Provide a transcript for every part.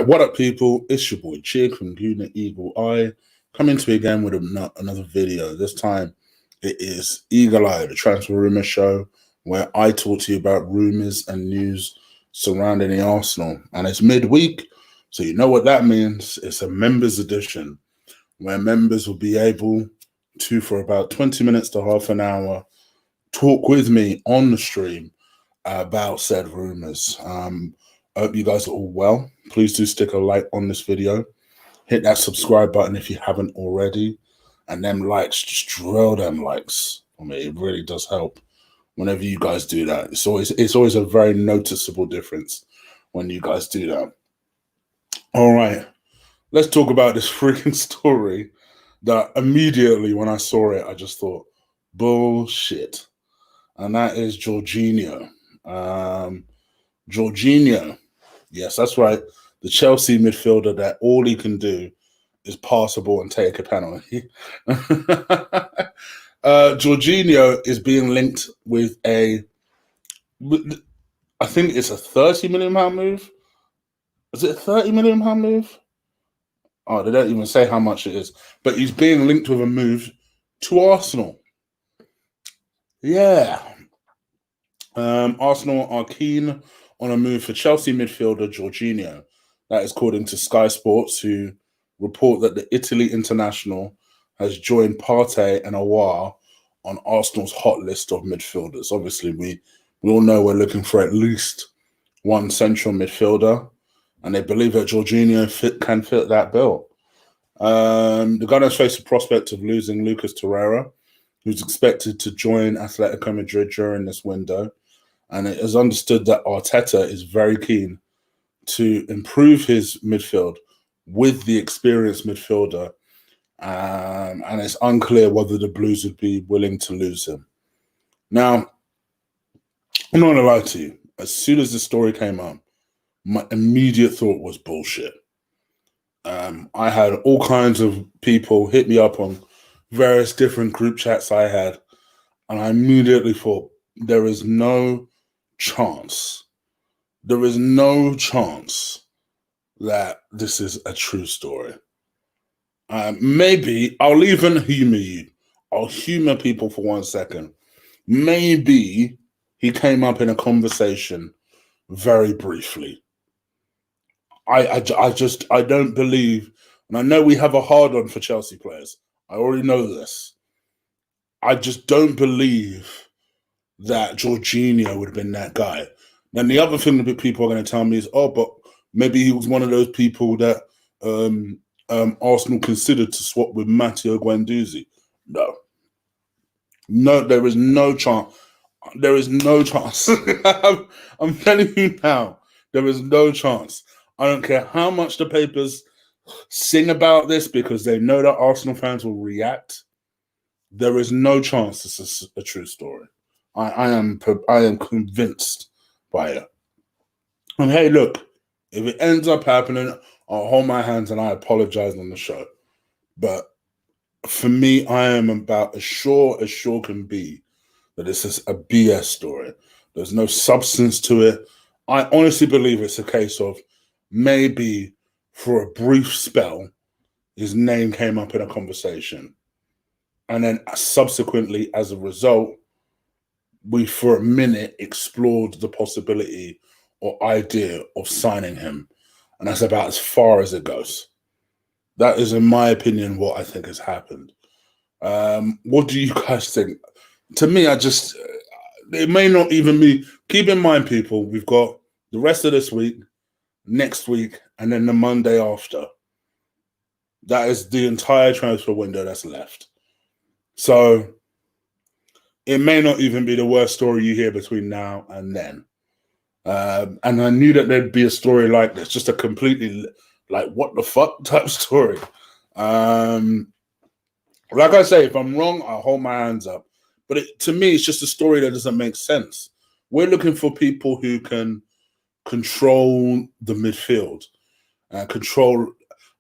right, what up, people? It's your boy Chig from Unit Eagle Eye, coming to you again with another video. This time it is Eagle Eye, the transfer rumor show, where I talk to you about rumors and news surrounding the Arsenal. And it's midweek, so you know what that means. It's a members edition, where members will be able to, for about 20 minutes to half an hour, talk with me on the stream about said rumors. I hope you guys are all well. Please do stick a like on this video. Hit that subscribe button if you haven't already. And them likes, just drill them likes. I mean, it really does help whenever you guys do that. It's always a very noticeable difference when you guys do that. All right, let's talk about this freaking story that immediately when I saw it, I just thought, bullshit. And that is Jorginho. Jorginho, yes, that's right. The Chelsea midfielder that all he can do is pass the ball and take a penalty. Jorginho is being linked with I think it's a £30 million move. Is it a £30 million move? Oh, they don't even say how much it is. But he's being linked with a move to Arsenal. Yeah. Arsenal are keen on a move for Chelsea midfielder Jorginho. That is according to Sky Sports, who report that the Italy international has joined Partey and Abour on Arsenal's hot list of midfielders. Obviously, we all know we're looking for at least one central midfielder, and they believe that Jorginho can fit that bill. The Gunners face the prospect of losing Lucas Torreira, who's expected to join Atletico Madrid during this window. And it is understood that Arteta is very keen to improve his midfield with the experienced midfielder. And it's unclear whether the Blues would be willing to lose him. Now, I'm not going to lie to you. As soon as the story came up, my immediate thought was bullshit. I had all kinds of people hit me up on various different group chats I had. And I immediately thought, there is no chance. There is no chance that this is a true story. Maybe I'll even humor you. I'll humor people for 1 second. Maybe he came up in a conversation very briefly. I don't believe, and I know we have a hard on for Chelsea players. I already know this. I just don't believe that Jorginho would have been that guy. Then the other thing that people are going to tell me is, oh, but maybe he was one of those people that Arsenal considered to swap with Matteo Guendouzi. No, there is no chance. There is no chance. I'm telling you now, there is no chance. I don't care how much the papers sing about this because they know that Arsenal fans will react. There is no chance this is a true story. I am convinced by it. And hey, look, if it ends up happening, I'll hold my hands and I apologize on the show. But for me, I am about as sure can be that this is a BS story. There's no substance to it. I honestly believe it's a case of maybe for a brief spell, his name came up in a conversation. And then subsequently, as a result, we for a minute explored the possibility or idea of signing him. And that's about as far as it goes. That is, in my opinion, what I think has happened. What do you guys think? To me, it may not even be. Keep in mind, people, we've got the rest of this week, next week, and then the Monday after. That is the entire transfer window that's left. So it may not even be the worst story you hear between now and then. And I knew that there'd be a story like this, just a completely, like, what the fuck type story. Like I say, if I'm wrong, I'll hold my hands up. But to me, it's just a story that doesn't make sense. We're looking for people who can control the midfield, control.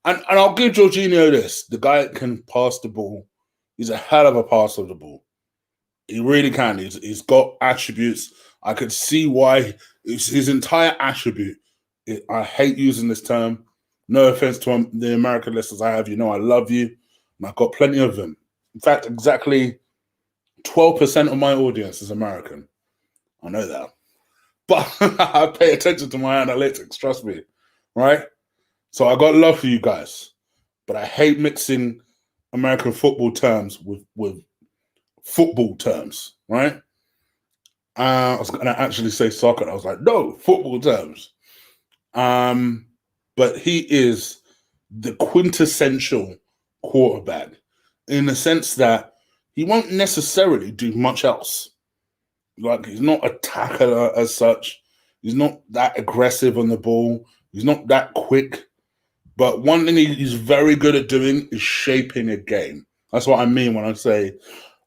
And I'll give Jorginho this. The guy can pass the ball. He's a hell of a passer of the ball. He really can. He's got attributes. I could see why his entire attribute, I hate using this term, No offense to the American listeners I have. You know I love you, and I've got plenty of them. In fact, exactly 12% of my audience is American. I know that. But I pay attention to my analytics, trust me. Right? So I got love for you guys. But I hate mixing American football terms with football terms, right? I was going to actually say soccer. I was like, no, football terms. But he is the quintessential quarterback in the sense that he won't necessarily do much else. Like, he's not a tackler as such. He's not that aggressive on the ball. He's not that quick. But one thing he's very good at doing is shaping a game. That's what I mean when I say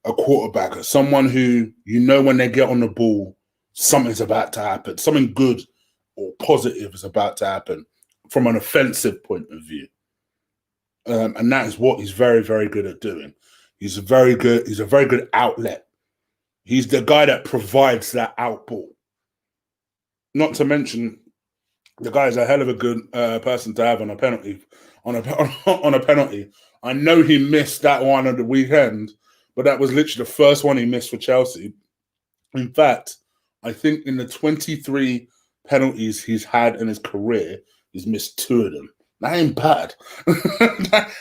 a quarterback, someone who, you know, when they get on the ball, something's about to happen. Something good or positive is about to happen from an offensive point of view. And that is what he's very, very good at doing. He's a very good outlet. He's the guy that provides that out ball. Not to mention, the guy is a hell of a good person to have on a penalty. On a penalty, I know he missed that one at the weekend, but that was literally the first one he missed for Chelsea. In fact, I think in the 23 penalties he's had in his career, he's missed 2 of them. That ain't bad.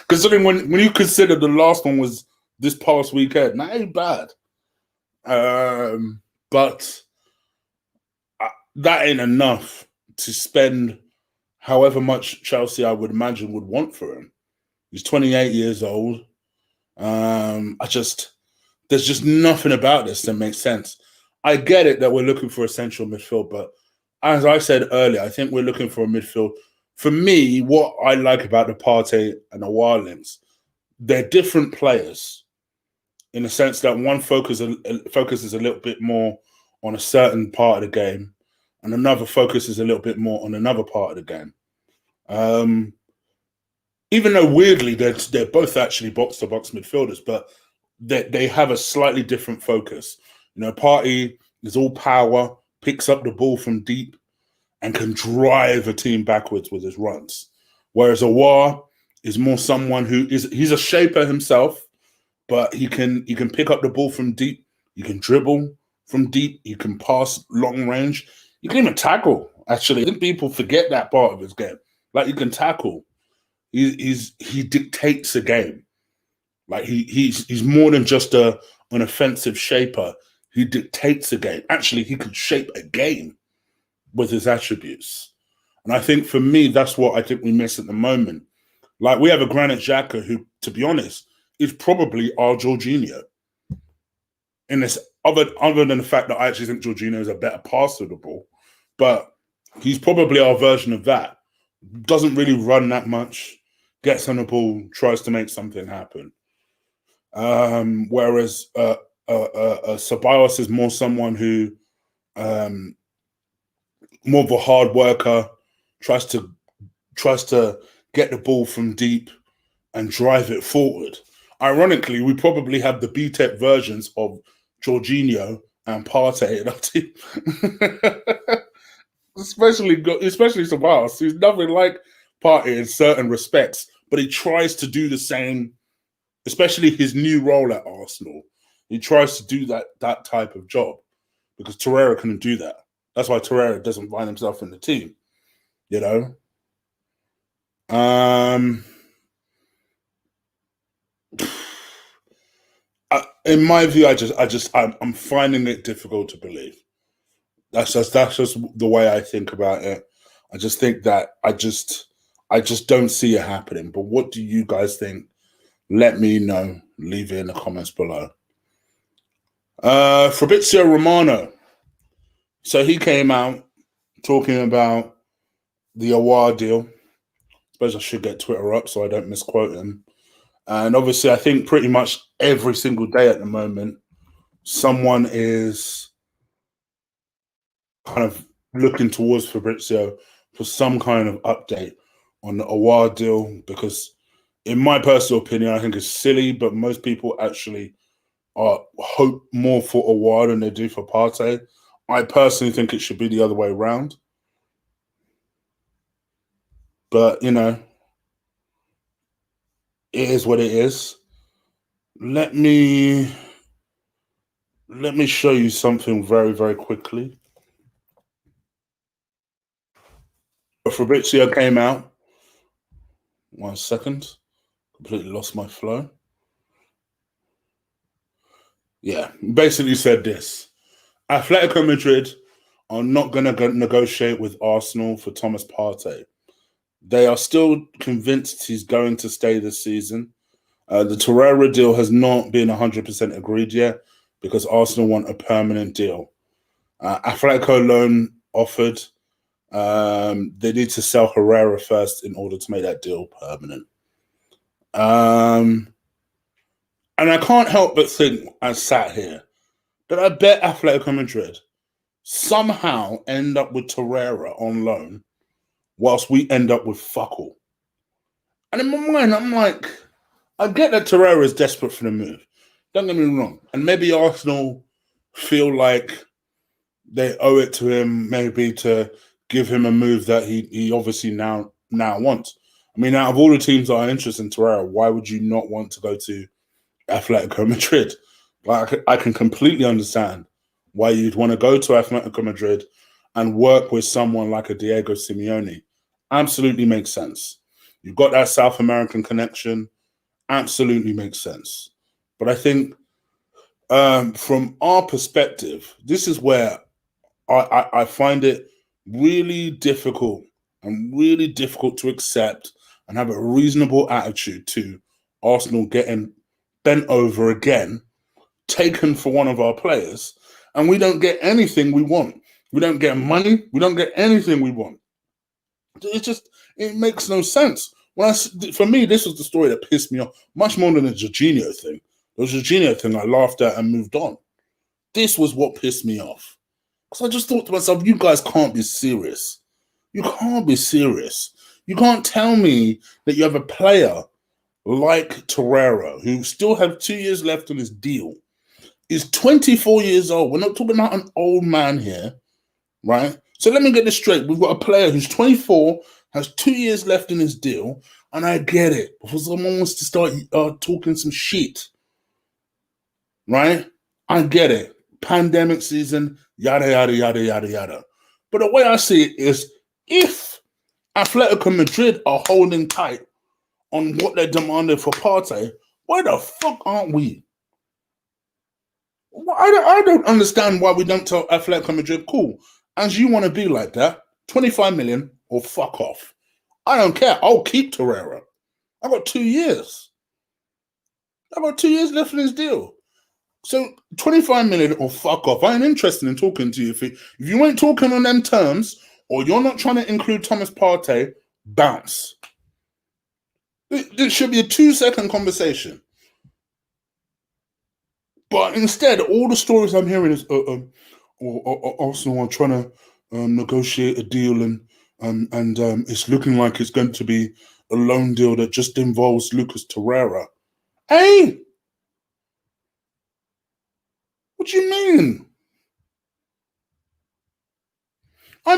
Considering when you consider the last one was this past weekend, that ain't bad. But that ain't enough to spend however much Chelsea, I would imagine, would want for him. He's 28 years old. There's just nothing about this that makes sense. I get it that we're looking for a central midfield, but as I said earlier, I think we're looking for a midfield. For me, what I like about the Partey and the Aouar links, they're different players in the sense that one focuses a little bit more on a certain part of the game, and another focuses a little bit more on another part of the game. Even though weirdly they're both actually box-to-box midfielders, but they have a slightly different focus. You know, Partey is all power, picks up the ball from deep, and can drive a team backwards with his runs. Whereas Aouar is more someone he's a shaper himself, but he can pick up the ball from deep. He can dribble from deep. He can pass long range. He can even tackle. Actually, I think people forget that part of his game. Like, he can tackle. He dictates a game. Like, he's more than just an offensive shaper. He dictates a game. Actually, he can shape a game with his attributes. And I think for me, that's what I think we miss at the moment. Like, we have a Granit Xhaka who, to be honest, is probably our Jorginho. In this, other than the fact that I actually think Jorginho is a better passer of the ball, but he's probably our version of that. Doesn't really run that much, gets on the ball, tries to make something happen. Whereas Ceballos is more someone who more of a hard worker, tries to get the ball from deep and drive it forward. Ironically, we probably have the BTEC versions of Jorginho and Partey in our team. especially Ceballos. He's nothing like Partey in certain respects, but he tries to do the same, especially his new role at Arsenal. He tries to do that type of job because Torreira couldn't do that. That's why Torreira doesn't find himself in the team, you know? In my view, I'm finding it difficult to believe. That's just the way I think about it. I just think that I just don't see it happening. But what do you guys think? Let me know. Leave it in the comments below. Fabrizio Romano. So he came out talking about the Aouar deal. I suppose I should get Twitter up so I don't misquote him. And obviously, I think pretty much every single day at the moment, someone is kind of looking towards Fabrizio for some kind of update on the Aouar deal, because in my personal opinion, I think it's silly, but most people actually hope more for Aouar than they do for Partey. I personally think it should be the other way around. But, you know, It is what it is. Let me show you something very, very quickly. Fabrizio came out. 1 second. Completely lost my flow. Yeah, basically said this. Atletico Madrid are not going to negotiate with Arsenal for Thomas Partey. They are still convinced he's going to stay this season. The Torreira deal has not been 100% agreed yet because Arsenal want a permanent deal. Atletico loan offered. They need to sell Herrera first in order to make that deal permanent. And I can't help but think, I sat here, that I bet Atletico Madrid somehow end up with Torreira on loan whilst we end up with fuck all. And in my mind, I'm like, I get that Torreira is desperate for the move. Don't get me wrong. And maybe Arsenal feel like they owe it to him maybe to give him a move that he obviously now wants. I mean, out of all the teams that are interested in Torreira, why would you not want to go to Atletico Madrid? Like, I can completely understand why you'd want to go to Atletico Madrid and work with someone like a Diego Simeone. Absolutely makes sense. You've got that South American connection. Absolutely makes sense. But I think from our perspective, this is where I find it really difficult to accept and have a reasonable attitude to Arsenal getting bent over again, taken for one of our players, and we don't get anything we want. We don't get money. We don't get anything we want. It makes no sense. For me, this was the story that pissed me off much more than the Jorginho thing. The Jorginho thing I laughed at and moved on. This was what pissed me off. Because I just thought to myself, you guys can't be serious. You can't be serious. You can't tell me that you have a player like Torreira, who still have 2 years left on his deal, is 24 years old. We're not talking about an old man here, right? So let me get this straight. We've got a player who's 24, has 2 years left in his deal, and I get it. Before someone wants to start talking some shit, right? I get it. Pandemic season, yada, yada, yada, yada, yada. But the way I see it is, if Atletico Madrid are holding tight on what they're demanding for Partey, why the fuck aren't we? I don't understand why we don't tell Atletico Madrid, cool, as you want to be like that, 25 million or fuck off. I don't care. I'll keep Torreira. I've got 2 years. I've got 2 years left in his deal. So 25 million or fuck off. I ain't interested in talking to you. If you ain't talking on them terms, or you're not trying to include Thomas Partey, bounce. There should be a 2-second conversation. But instead, all the stories I'm hearing is Arsenal are trying to negotiate a deal, and it's looking like it's going to be a loan deal that just involves Lucas Torreira. Hey! What do you mean? I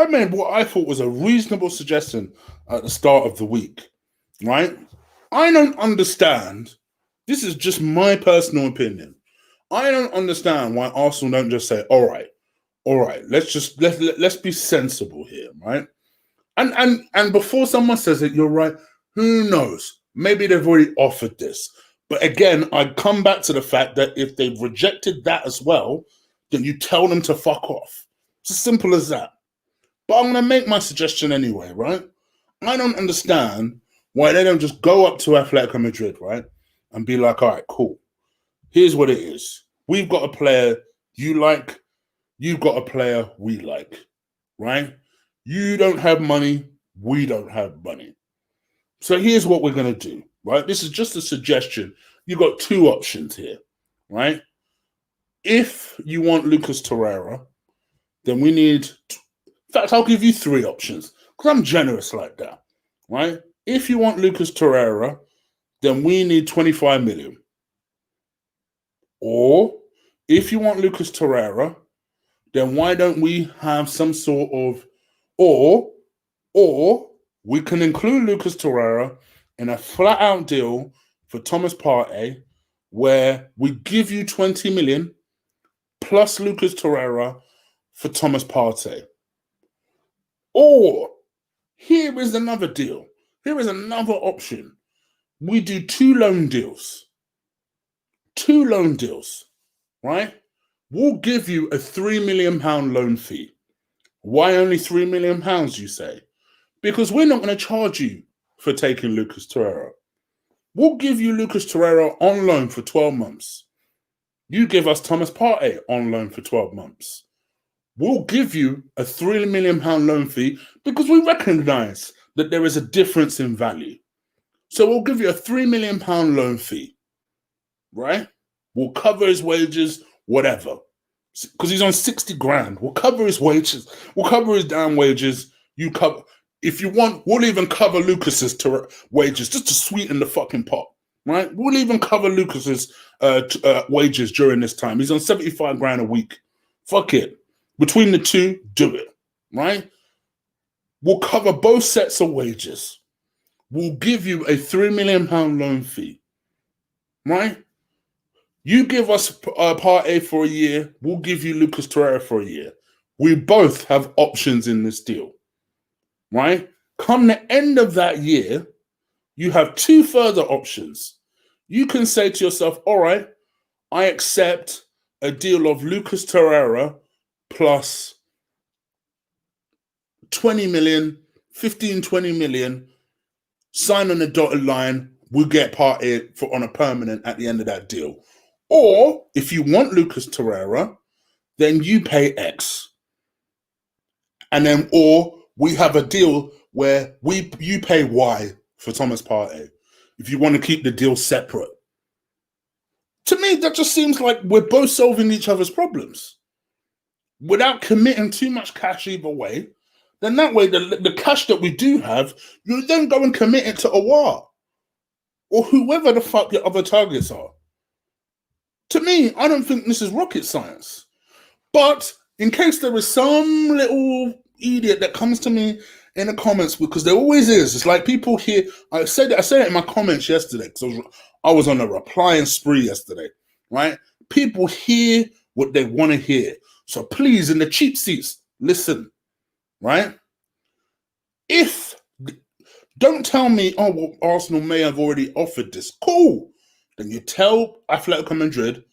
made what I thought was a reasonable suggestion at the start of the week, right? I don't understand. This is just my personal opinion. I don't understand why Arsenal don't just say, all right, let's be sensible here, right? And before someone says it, you're right. Who knows? Maybe they've already offered this. But again, I come back to the fact that if they've rejected that as well, then you tell them to fuck off. It's as simple as that. But I'm going to make my suggestion anyway, right? I don't understand why they don't just go up to Atletico Madrid, right? And be like, all right, cool. Here's what it is. We've got a player you like. You've got a player we like, right? You don't have money. We don't have money. So here's what we're going to do, right? This is just a suggestion. You've got 2 options here, right? If you want Lucas Torreira, then we need... In fact, I'll give you 3 options because I'm generous like that, right? If you want Lucas Torreira, then we need 25 million. Or if you want Lucas Torreira, then why don't we have some sort of... Or we can include Lucas Torreira in a flat-out deal for Thomas Partey, where we give you 20 million plus Lucas Torreira for Thomas Partey. Or here is another deal. Here is another option. We do 2 loan deals. 2 loan deals, right? We'll give you a £3 million loan fee. Why only £3 million, you say? Because we're not going to charge you for taking Lucas Torreira. We'll give you Lucas Torreira on loan for 12 months. You give us Thomas Partey on loan for 12 months. We'll give you a £3 million loan fee because we recognise that there is a difference in value. So we'll give you a £3 million loan fee, right? We'll cover his wages, whatever. Because he's on 60 grand. We'll cover his wages. We'll cover his damn wages. You cover, if you want, we'll even cover Lucas's wages just to sweeten the fucking pot, right? We'll even cover Lucas's wages during this time. He's on 75 grand a week. Fuck it. Between the two, do it, right? We'll cover both sets of wages. We'll give you a £3 million loan fee, right? You give us Partey for a year, we'll give you Lucas Torreira for a year. We both have options in this deal, right? Come the end of that year, you have 2 further options. You can say to yourself, all right, I accept a deal of Lucas Torreira plus 20 million, 15, 20 million, sign on the dotted line, we'll get Partey on a permanent at the end of that deal. Or if you want Lucas Torreira, then you pay X. And then, or we have a deal where you pay Y for Thomas Partey if you want to keep the deal separate. To me, that just seems like we're both solving each other's problems without committing too much cash either way. Then that way, the cash that we do have, you then go and commit it to Awar or whoever the fuck your other targets are. To me, I don't think this is rocket science. But in case there is some little idiot that comes to me in the comments, because there always is, it's like people here, I said it in my comments yesterday, because I was on a replying spree yesterday, right? People hear what they want to hear. So please, in the cheap seats, listen, right? Don't tell me, oh, well, Arsenal may have already offered this. Cool. Then you tell Atletico Madrid,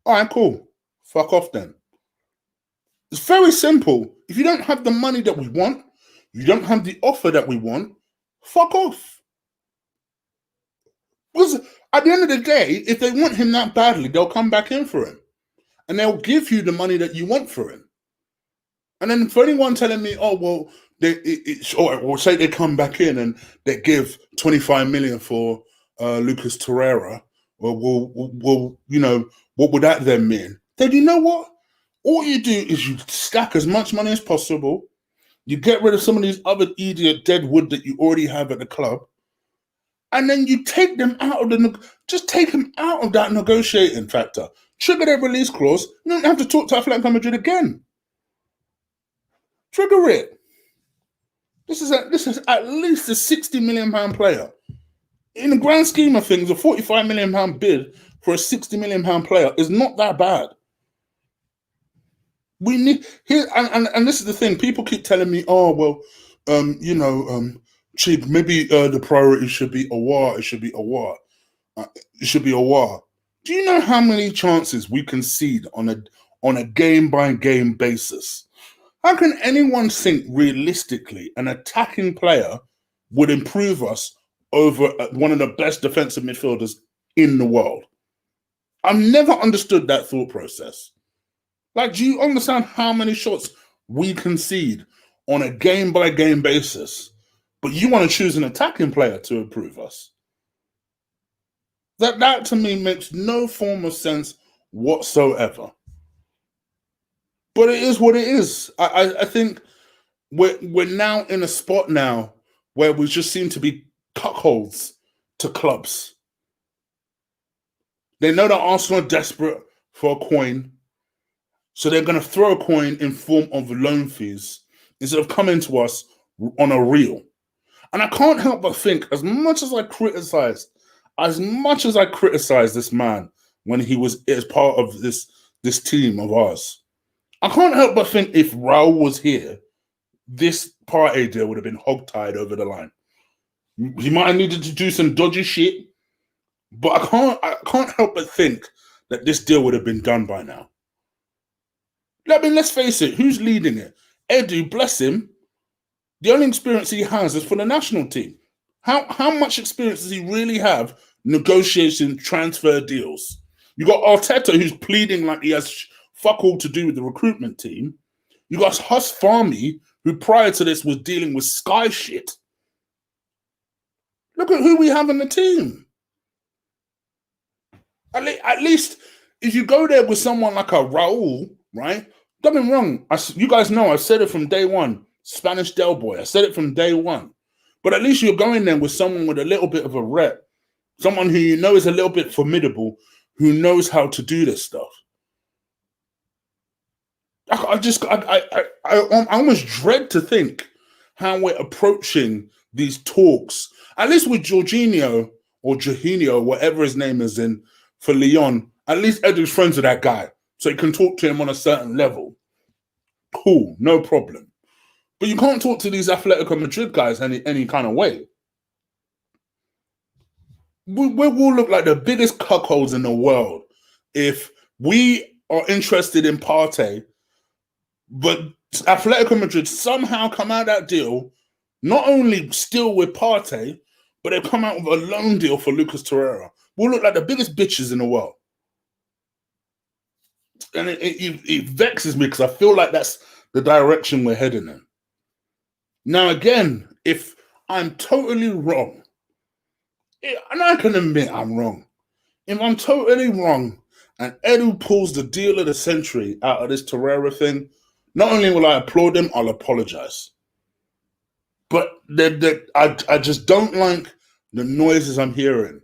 all right, cool. Fuck off then. It's very simple. If you don't have the money that we want, you don't have the offer that we want, fuck off. Because at the end of the day, if they want him that badly, they'll come back in for him. And they'll give you the money that you want for him. And then for anyone telling me, oh, well, or say they come back in and they give 25 million for Lucas Torreira, well, you know, what would that then mean? Then you know what? All you do is you stack as much money as possible. You get rid of some of these other idiot dead wood that you already have at the club. And then you take them out of just take them out of that negotiating factor. Trigger their release clause. You don't have to talk to Atletico Madrid again. Trigger it. This is at least a £60 million player. In the grand scheme of things, a £45 million bid for a £60 million player is not that bad. We need here, and this is the thing. People keep telling me, oh well, Chig, maybe the priority should be Awar. It should be Awar. It should be Awar. Do you know how many chances we concede on a game by game basis? How can anyone think realistically an attacking player would improve us over one of the best defensive midfielders in the world? I've never understood that thought process. Like, do you understand how many shots we concede on a game-by-game basis, but you want to choose an attacking player to improve us? That to me makes no form of sense whatsoever. But it is what it is. I think we're now in a spot now where we just seem to be cuckolds to clubs. They know that Arsenal are desperate for a coin, so they're going to throw a coin in form of loan fees instead of coming to us on a reel. And I can't help but think, as much as I criticize this man when he was as part of this team of ours, I can't help but think if Raul was here, this Partey deal would have been hogtied over the line. He might have needed to do some dodgy shit, but I can't help but think that this deal would have been done by now. I mean, let's face it, who's leading it? Edu, bless him. The only experience he has is for the national team. How much experience does he really have negotiating transfer deals? You got Arteta, who's pleading like he has fuck all to do with the recruitment team. You got Huss Farmy, who prior to this was dealing with Sky shit. Look at who we have in the team. At least if you go there with someone like a Raul, right? Don't get me wrong. You guys know I've said it from day one. Spanish Del Boy. I said it from day one. But at least you're going there with someone with a little bit of a rep. Someone who you know is a little bit formidable, who knows how to do this stuff. I almost dread to think how we're approaching these talks. At least with Jorginho or Jorginho, whatever his name is for Lyon, at least Edu's friends with that guy. So he can talk to him on a certain level. Cool, no problem. But you can't talk to these Atletico Madrid guys any kind of way. We will look like the biggest cuckolds in the world if we are interested in Partey, but Atletico Madrid somehow come out of that deal, not only still with Partey, but they've come out with a loan deal for Lucas Torreira. We'll look like the biggest bitches in the world. And it vexes me because I feel like that's the direction we're heading in. Now, again, if I'm totally wrong, and I can admit I'm wrong, if I'm totally wrong and Edu pulls the deal of the century out of this Torreira thing, not only will I applaud him, I'll apologize. But I just don't like the noises I'm hearing.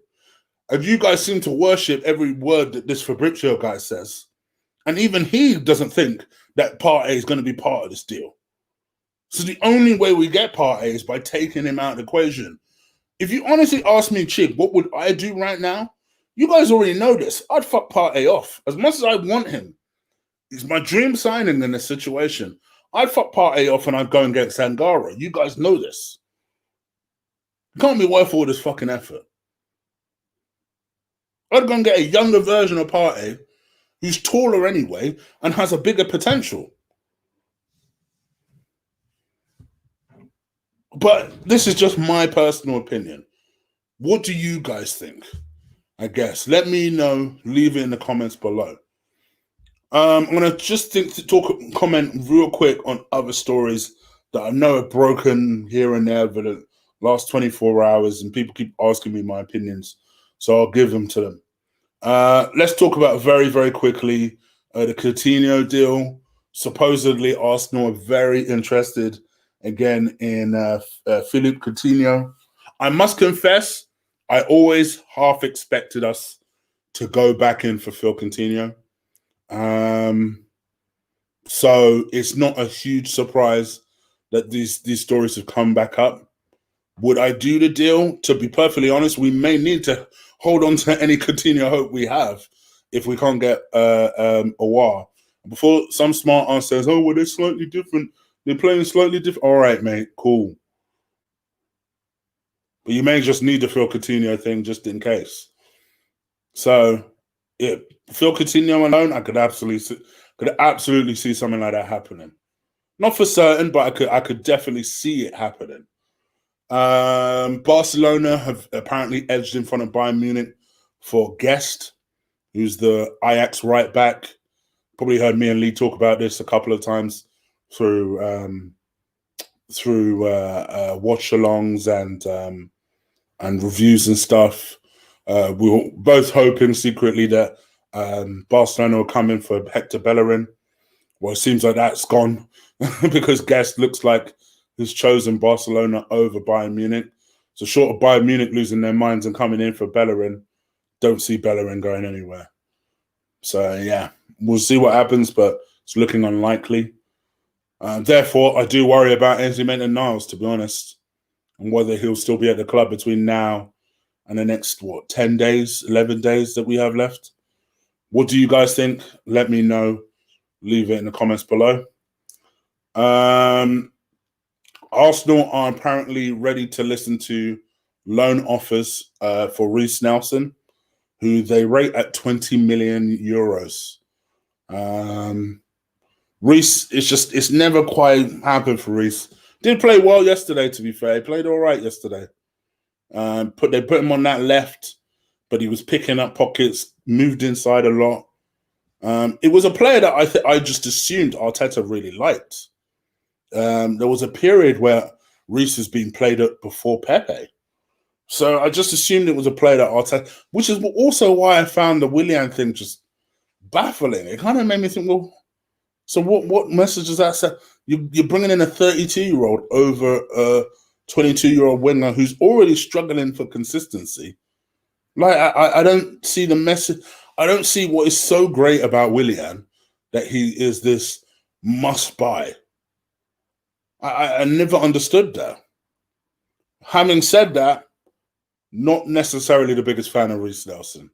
And you guys seem to worship every word that this Fabrizio guy says. And even he doesn't think that Partey is going to be part of this deal. So the only way we get Partey is by taking him out of the equation. If you honestly ask me, Chig, what would I do right now? You guys already know this. I'd fuck Partey off. As much as I want him, it's my dream signing in this situation. I'd fuck Partey off and I'd go and get Sangara. You guys know this. It can't be worth all this fucking effort. I'd go and get a younger version of Partey who's taller anyway and has a bigger potential. But this is just my personal opinion. What do you guys think? I guess. Let me know. Leave it in the comments below. I'm going to just comment real quick on other stories that I know have broken here and there over the last 24 hours, and people keep asking me my opinions, so I'll give them to them. Let's talk about very, very quickly the Coutinho deal. Supposedly, Arsenal are very interested again in Philippe Coutinho. I must confess, I always half expected us to go back in for Phil Coutinho. So it's not a huge surprise that these stories have come back up. Would I do the deal? To be perfectly honest, we may need to hold on to any Coutinho hope we have if we can't get Aouar. Before some smart ass says, oh, well, they're slightly different. They're playing slightly different. All right, mate, cool. But you may just need the Phil Coutinho thing just in case. So, yeah, Phil Coutinho alone, I could absolutely see something like that happening. Not for certain, but I could definitely see it happening. Barcelona have apparently edged in front of Bayern Munich for Guest, who's the Ajax right back. Probably heard me and Lee talk about this a couple of times through watch-alongs and reviews and stuff. We were both hoping secretly that Barcelona will come in for Hector Bellerin. Well, it seems like that's gone because Guest looks like he's chosen Barcelona over Bayern Munich. So short of Bayern Munich losing their minds and coming in for Bellerin, don't see Bellerin going anywhere. So, yeah, we'll see what happens, but it's looking unlikely. Therefore, I do worry about Enzo Maitland-Niles, to be honest. and whether he'll still be at the club between now and the next 10 days, 11 days that we have left. What do you guys think? Let me know. Leave it in the comments below. Arsenal are apparently ready to listen to loan offers for Reiss Nelson, who they rate at 20 million euros. Reiss, it's never quite happened for Reiss. Did play well yesterday, to be fair. He played all right yesterday. They put him on that left, but he was picking up pockets, moved inside a lot. It was a player that I just assumed Arteta really liked. There was a period where Reiss was being played at before Pepe. So I just assumed it was a player that Arteta, which is also why I found the Willian thing just baffling. It kind of made me think, well, so what message does that say? You're bringing in a 32-year-old over a 22-year-old winger who's already struggling for consistency. Like, I don't see the message. I don't see what is so great about Willian that he is this must-buy. I never understood that. Having said that, not necessarily the biggest fan of Reiss Nelson.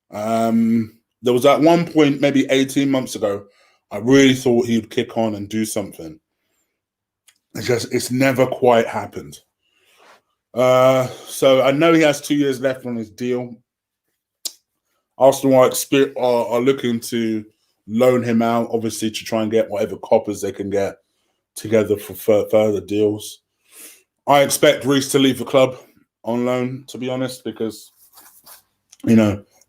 There was at one point, maybe 18 months ago, I really thought he would kick on and do something. It's never quite happened. So I know he has 2 years left on his deal. Arsenal are looking to loan him out, obviously, to try and get whatever coppers they can get together for further deals. I expect Reiss to leave the club on loan, to be honest, because,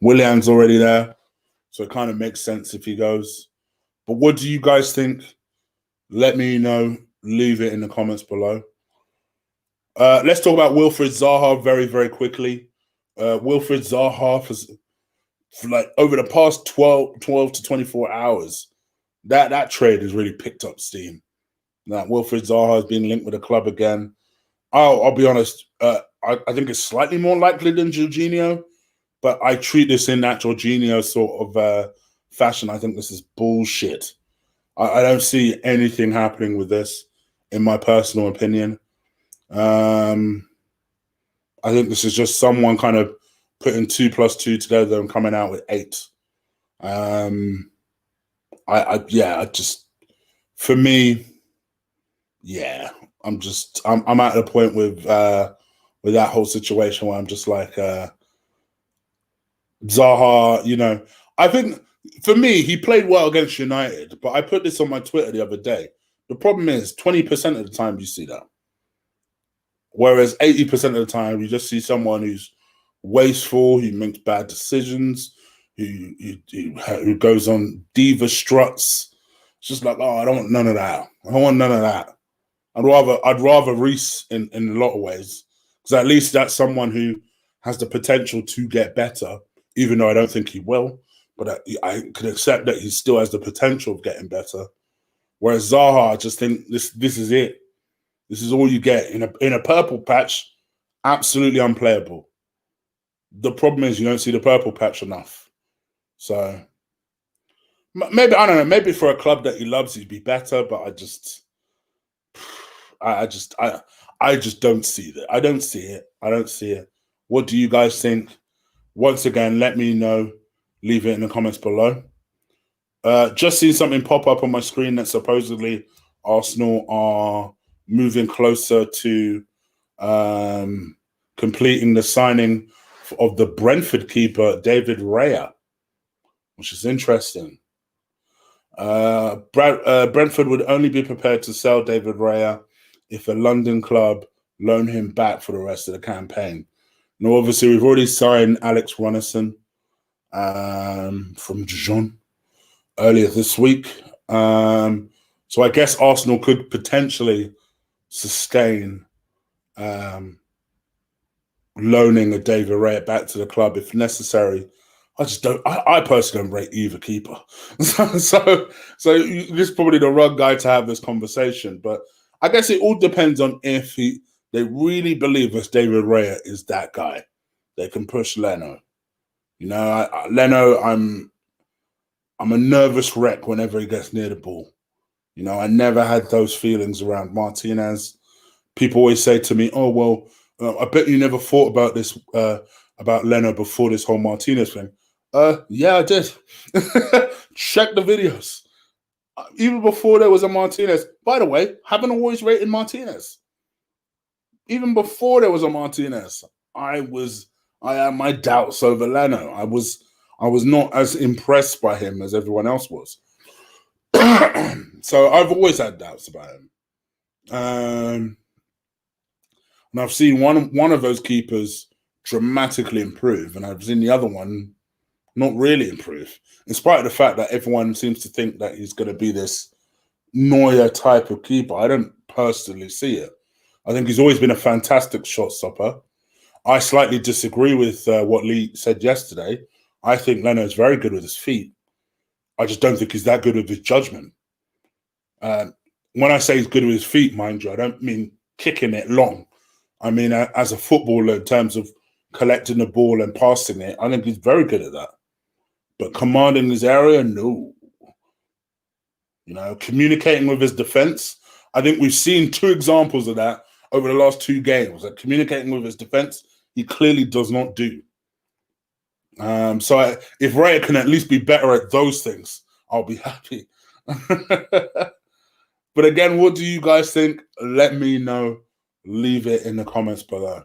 Willian's already there. So it kind of makes sense if he goes. But what do you guys think? Let me know. Leave it in the comments below. Let's talk about Wilfried Zaha very, very quickly. Wilfried Zaha, for like over the past 12 to 24 hours, that trade has really picked up steam. That Wilfried Zaha has been linked with the club again. I'll be honest. I think it's slightly more likely than Jorginho, but I treat this in that Jorginho sort of fashion. I think this is bullshit. I don't see anything happening with this, in my personal opinion. I think this is just someone kind of putting 2 + 2 together and coming out with 8. For me, yeah, I'm at the point with that whole situation where I'm just like, Zaha, I think for me, he played well against United, but I put this on my Twitter the other day. The problem is 20% of the time you see that. Whereas 80% of the time, you just see someone who's wasteful, who makes bad decisions, who goes on diva struts. It's just like, oh, I don't want none of that. I don't want none of that. I'd rather Reiss in a lot of ways, because at least that's someone who has the potential to get better, even though I don't think he will. But I could accept that he still has the potential of getting better. Whereas Zaha, I just think this is it. This is all you get in a purple patch. Absolutely unplayable. The problem is you don't see the purple patch enough. So maybe, I don't know, maybe for a club that he loves, he'd be better. But I just don't see that. I don't see it. I don't see it. What do you guys think? Once again, let me know. Leave it in the comments below. Just seen something pop up on my screen that supposedly Arsenal are moving closer to completing the signing of the Brentford keeper, David Raya, which is interesting. Brentford would only be prepared to sell David Raya if a London club loan him back for the rest of the campaign. Now, obviously, we've already signed Alex Runnison from Dijon earlier this week. So I guess Arsenal could potentially sustain loaning a David Raya back to the club if necessary. I personally don't rate either keeper. so this is probably the wrong guy to have this conversation. But I guess it all depends on if they really believe that David Raya is that guy. They can push Leno. Leno, I'm a nervous wreck whenever he gets near the ball. I never had those feelings around Martinez. people always say to me, "Oh well, I bet you never thought about this about Leno before this whole Martinez thing." Yeah, I did. Check the videos. Even before there was a Martinez. By the way, haven't always rated Martinez. Even before there was a Martinez, I had my doubts over Leno. I was not as impressed by him as everyone else was. So I've always had doubts about him. And I've seen one of those keepers dramatically improve, and I've seen the other one not really improve, in spite of the fact that everyone seems to think that he's going to be this Neuer type of keeper. I don't personally see it. I think he's always been a fantastic shot stopper. I slightly disagree with what Lee said yesterday. I think Leno is very good with his feet. I just don't think he's that good with his judgment. When I say he's good with his feet, mind you, I don't mean kicking it long. I mean, as a footballer, in terms of collecting the ball and passing it, I think he's very good at that. But commanding his area, no. You know, communicating with his defense. I think we've seen two examples of that over the last two games. Like communicating with his defense, he clearly does not do. So if Raya can at least be better at those things, I'll be happy. But again, what do you guys think? Let me know. Leave it in the comments below.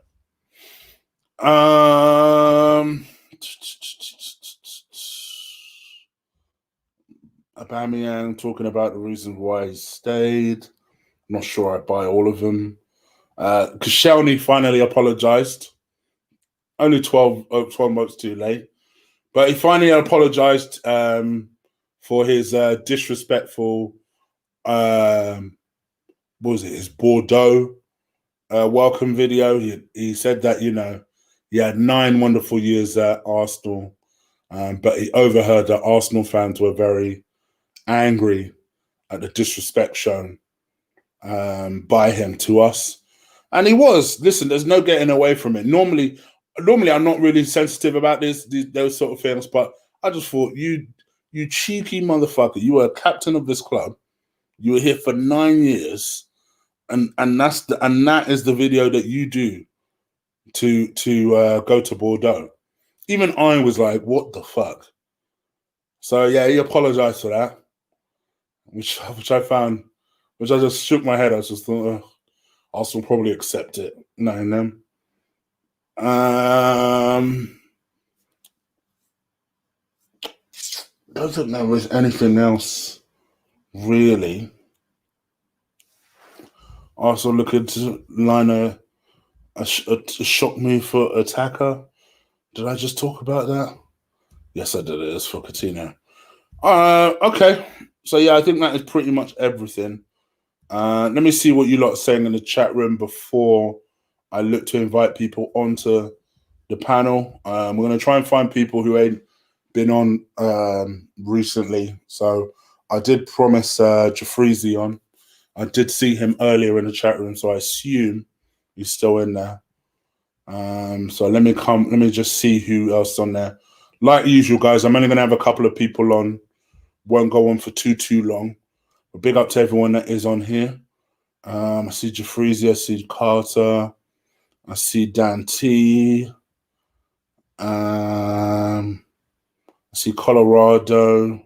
Aubameyang talking about the reason why he stayed. I'm not sure I buy all of them. Koscielny finally apologized. Only 12 months too late. But he finally apologized for his disrespectful, what was it, his Bordeaux welcome video. He said that, you know, he had 9 wonderful years at Arsenal, but he overheard that Arsenal fans were very angry at the disrespect shown by him to us. And he was. Listen, there's no getting away from it. Normally I'm not really sensitive about those sort of things, but I just thought, you cheeky motherfucker, you were a captain of this club. You were here for 9 years, and that is the video that you do to go to Bordeaux. Even I was like, what the fuck? So yeah, he apologized for that, which I found, which I just shook my head. I just thought, Arsenal probably accept it, knowing them. Don't think there was anything else really. Also looking to line a shock move for attacker. Did I just talk about that? Yes, I did. It is for Coutinho. Okay. So yeah, I think that is pretty much everything. Let me see what you lot are saying in the chat room before I look to invite people onto the panel. We're going to try and find people who ain't been on recently. So I did promise Jafreezy on. I did see him earlier in the chat room, so I assume he's still in there. So let me just see who else is on there. Like usual, guys, I'm only going to have a couple of people on. Won't go on for too long. But big up to everyone that is on here. I see Jafreezy, I see Carter, I see Dan T. I see Colorado.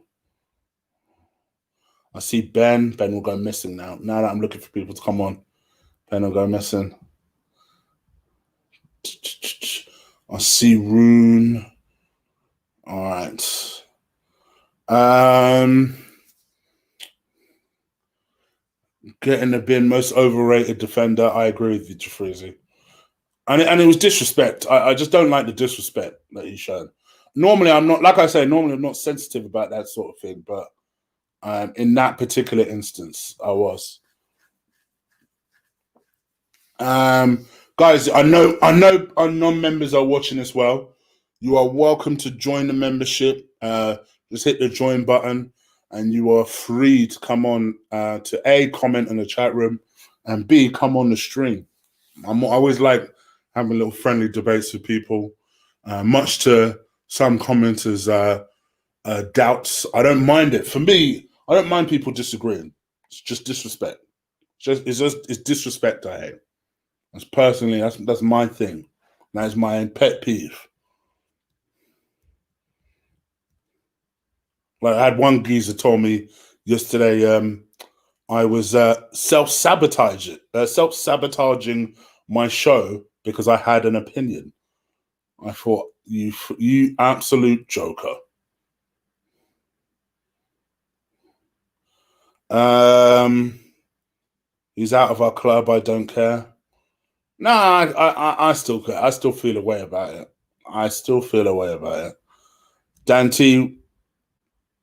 I see Ben. Ben will go missing now. Now that I'm looking for people to come on, Ben will go missing. I see Rune. All right. Get in the bin, most overrated defender. I agree with you, Jafreezy. And it was disrespect. I just don't like the disrespect that he showed. Normally, I'm not, like I say, normally I'm not sensitive about that sort of thing, but in that particular instance, I was. Guys, I know our non-members are watching as well. You are welcome to join the membership. Just hit the join button, and you are free to come on to A, comment in the chat room, and B, come on the stream. I always like having little friendly debates with people, much to some commenters' doubts. I don't mind it. For me, I don't mind people disagreeing. It's just disrespect. It's disrespect I hate. That's my thing. That is my pet peeve. Like I had one geezer told me yesterday, I was self sabotaging my show because I had an opinion. I thought you absolute joker. Um, he's out of our club. I don't care. No, I still care. I still feel a way about it. I still feel a way about it. Dante,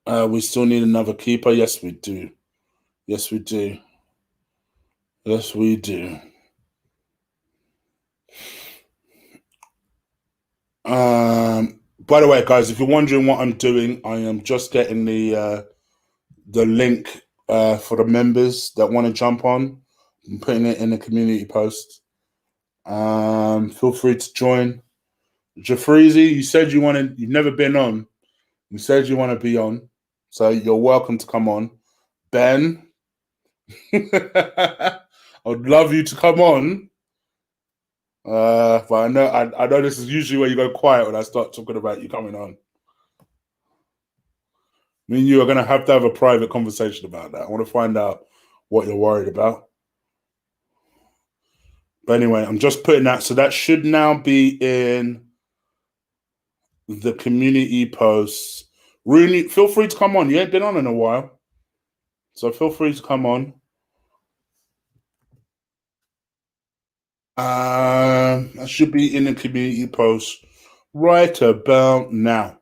we still need another keeper. Yes, we do. Yes, we do. Yes, we do. By the way, guys, if you're wondering what I'm doing, I am just getting the link for the members that want to jump on. I'm putting it in the community post. Feel free to join. Jafreezy, you said you've never been on. You said you want to be on. So you're welcome to come on. Ben, I would love you to come on. But I know this is usually where you go quiet when I start talking about you coming on. Me and you are going to have a private conversation about that. I want to find out what you're worried about. But anyway, I'm just putting that. So that should now be in the community posts. Rooney, feel free to come on. You ain't been on in a while. So feel free to come on. That should be in the community post right about now.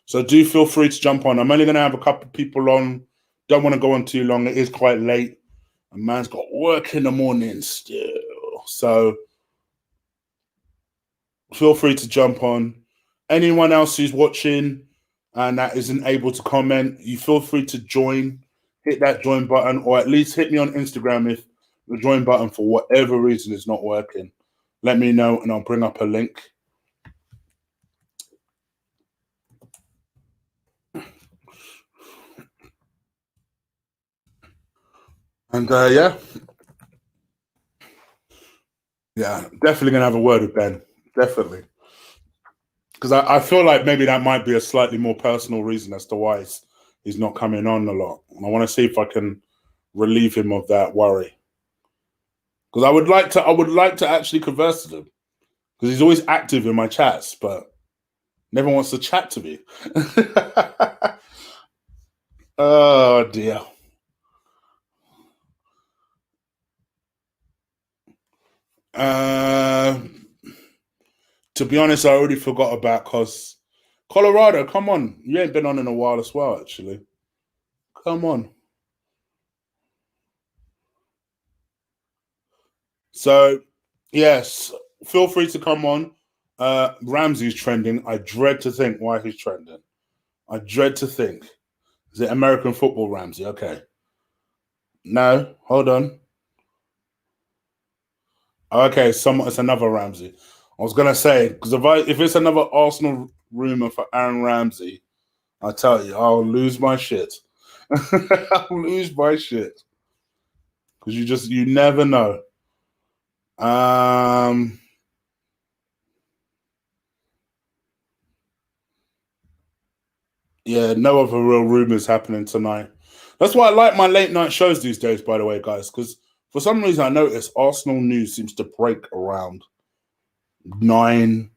So do feel free to jump on. I'm only going to have a couple of people on. Don't want to go on too long. It is quite late. A man's got work in the morning still. So feel free to jump on. Anyone else who's watching and that isn't able to comment, you feel free to join. Hit that join button, or at least hit me on Instagram if the join button for whatever reason is not working. Let me know and I'll bring up a link. And yeah, definitely gonna have a word with Ben. Definitely, because I feel like maybe that might be a slightly more personal reason as to why he's not coming on a lot. And I want to see if I can relieve him of that worry. Because I would like to actually converse with him because he's always active in my chats, but never wants to chat to me. Oh dear. Uh, to be honest, I already forgot about because Colorado. Come on, you ain't been on in a while as well. Actually, come on. So yes, feel free to come on. Ramsey's trending. I dread to think why he's trending. I dread to think. Is it American football Ramsey? Okay. No, hold on. Okay, it's another Ramsey. I was gonna say because if it's another Arsenal rumor for Aaron Ramsey, I tell you, I'll lose my shit. I'll lose my shit because you never know. Um, yeah, no other real rumors happening tonight. That's why I like my late night shows these days, by the way, guys, because for some reason I notice Arsenal news seems to break around 9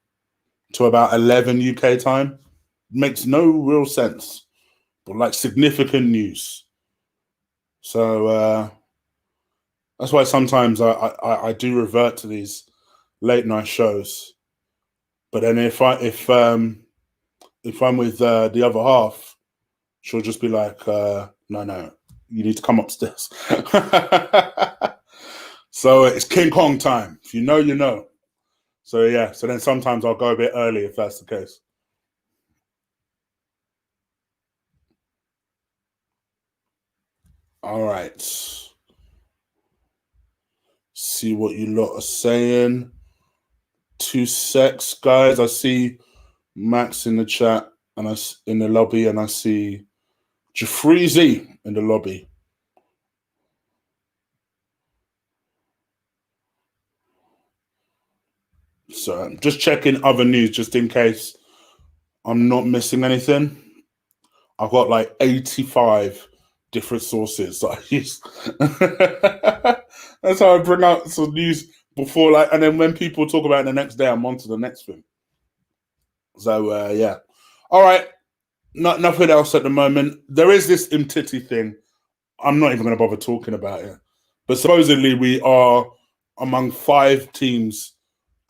to about 11 UK time. Makes no real sense, but like significant news. So that's why sometimes I do revert to these late night shows. But then if I'm with the other half, she'll just be like, no, you need to come upstairs. So it's King Kong time. If you know, you know. So yeah, so then sometimes I'll go a bit early if that's the case. All right. See what you lot are saying. 2 secs, guys. I see Max in the chat and in the lobby, and I see Jafreezy in the lobby. So just checking other news just in case I'm not missing anything. I've got like 85 different sources that I use. That's how I bring out some news before, like, and then when people talk about it the next day, I'm on to the next thing. So yeah. All right. Nothing else at the moment. There is this Imtiti thing. I'm not even going to bother talking about it. But supposedly we are among 5 teams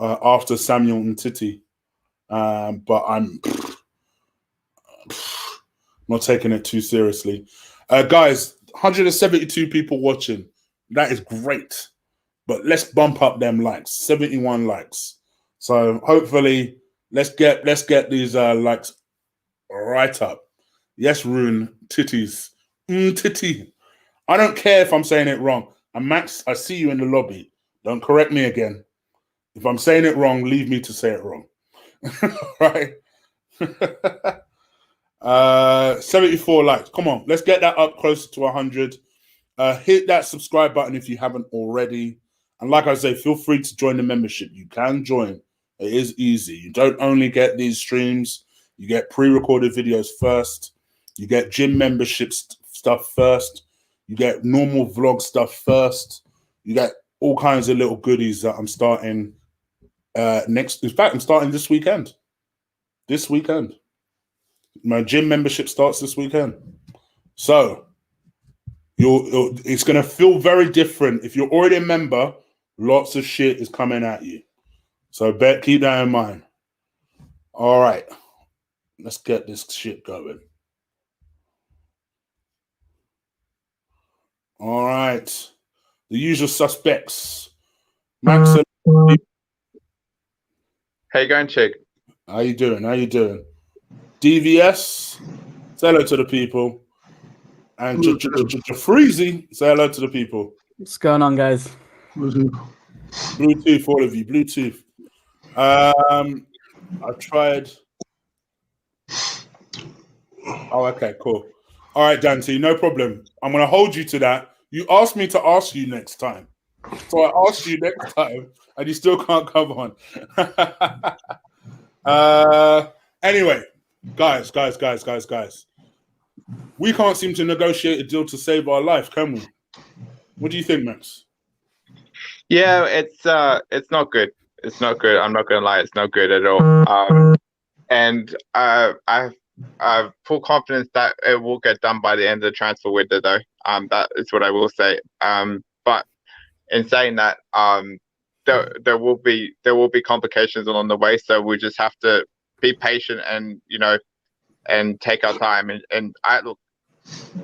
after Samuel Umtiti. But I'm not taking it too seriously. Guys, 172 people watching. That is great. But let's bump up them likes. 71 likes. So hopefully let's get these likes right up. Yes, Rune, titties. Titty. I don't care if I'm saying it wrong. And Max, I see you in the lobby. Don't correct me again. If I'm saying it wrong, leave me to say it wrong. Right? 74 likes. Come on, let's get that up closer to 100. Hit that subscribe button if you haven't already. And like I say, feel free to join the membership. You can join. It is easy. You don't only get these streams, you get pre-recorded videos first. You get gym membership stuff first. You get normal vlog stuff first. You get all kinds of little goodies that I'm starting next. In fact, I'm starting this weekend. This weekend. My gym membership starts this weekend. So it's going to feel very different. If you're already a member, lots of shit is coming at you. So keep that in mind. All right. Let's get this shit going. All right. The usual suspects. Max. How you going, Chick? How you doing? DVS, say hello to the people. And Freezy, say hello to the people. What's going on, guys? Bluetooth, all of you. Bluetooth. I tried. Oh, okay, cool. All right, Dante, no problem. I'm going to hold you to that. You asked me to ask you next time. So I asked you next time, and you still can't come on. Anyway, guys. We can't seem to negotiate a deal to save our life, can we? What do you think, Max? Yeah, it's not good. It's not good. I'm not going to lie. It's not good at all. And I have full confidence that it will get done by the end of the transfer window, though. That is what I will say. But in saying that, there will be complications along the way. So we just have to be patient and and take our time. And I look,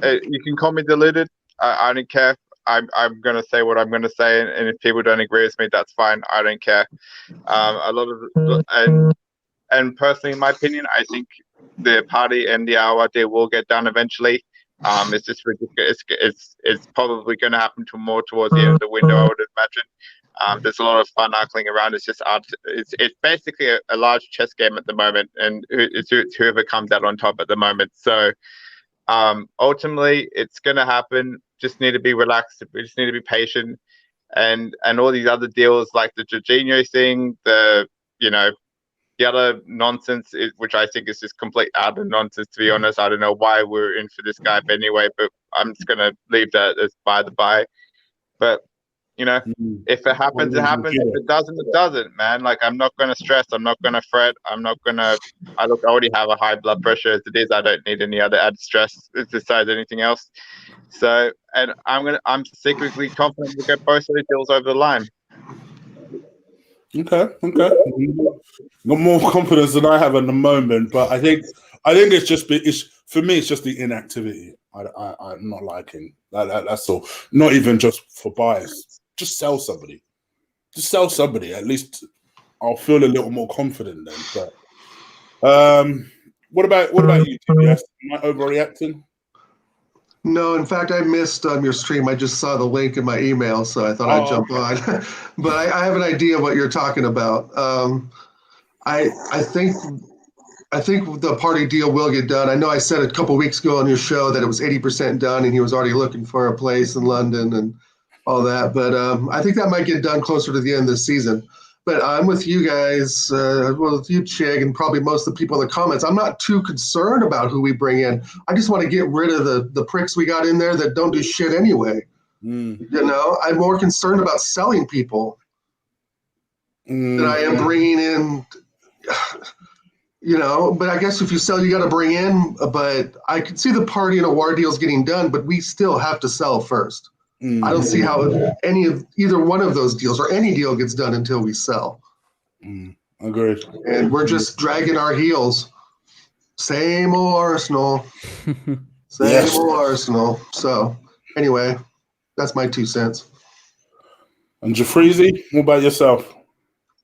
you can call me deluded. I don't care. I'm going to say what I'm going to say, and if people don't agree with me, that's fine. I don't care. And personally, in my opinion, I think the Partey and the hour deal will get done eventually. It's just ridiculous. It's probably going to happen more towards the end of the window, I would imagine. There's a lot of fun knuckling around. It's just it's basically a large chess game at the moment, and it's whoever comes out on top at the moment. So ultimately, it's going to happen. Just need to be relaxed. We just need to be patient, and all these other deals like the Jorginho thing, the other nonsense, which I think is just complete utter nonsense, to be honest. I don't know why we're in for this guy anyway, but I'm just going to leave that as by the by. But, if it happens, it happens. If it doesn't, it doesn't, man. Like, I'm not going to stress. I'm not going to fret. I'm not going to... I already have a high blood pressure as it is. I don't need any other added stress besides anything else. So, and I'm secretly confident we'll get both of these deals over the line. Okay. Got more confidence than I have at the moment, but I think it's for me. It's just the inactivity. I'm not liking that. That's all. Not even just for buyers. Just sell somebody. At least I'll feel a little more confident then. But what about you, TBS? Am I overreacting? No, in fact, I missed your stream. I just saw the link in my email, so I thought I'd jump on. But I have an idea what you're talking about. I think the Partey deal will get done. I know I said a couple weeks ago on your show that it was 80% done, and he was already looking for a place in London and all that. But I think that might get done closer to the end of the season. But I'm with you guys, well, with you, Chig, and probably most of the people in the comments. I'm not too concerned about who we bring in. I just want to get rid of the pricks we got in there that don't do shit anyway. You know, I'm more concerned about selling people than I am bringing in. You know, but I guess if you sell, you got to bring in. But I can see the Partey and award deals getting done, but we still have to sell first. I don't see how either one of those deals or any deal gets done until we sell. Agreed. And we're just dragging our heels. Same old Arsenal. Same old Arsenal. So anyway, that's my 2 cents. And Jafreezy, what about yourself?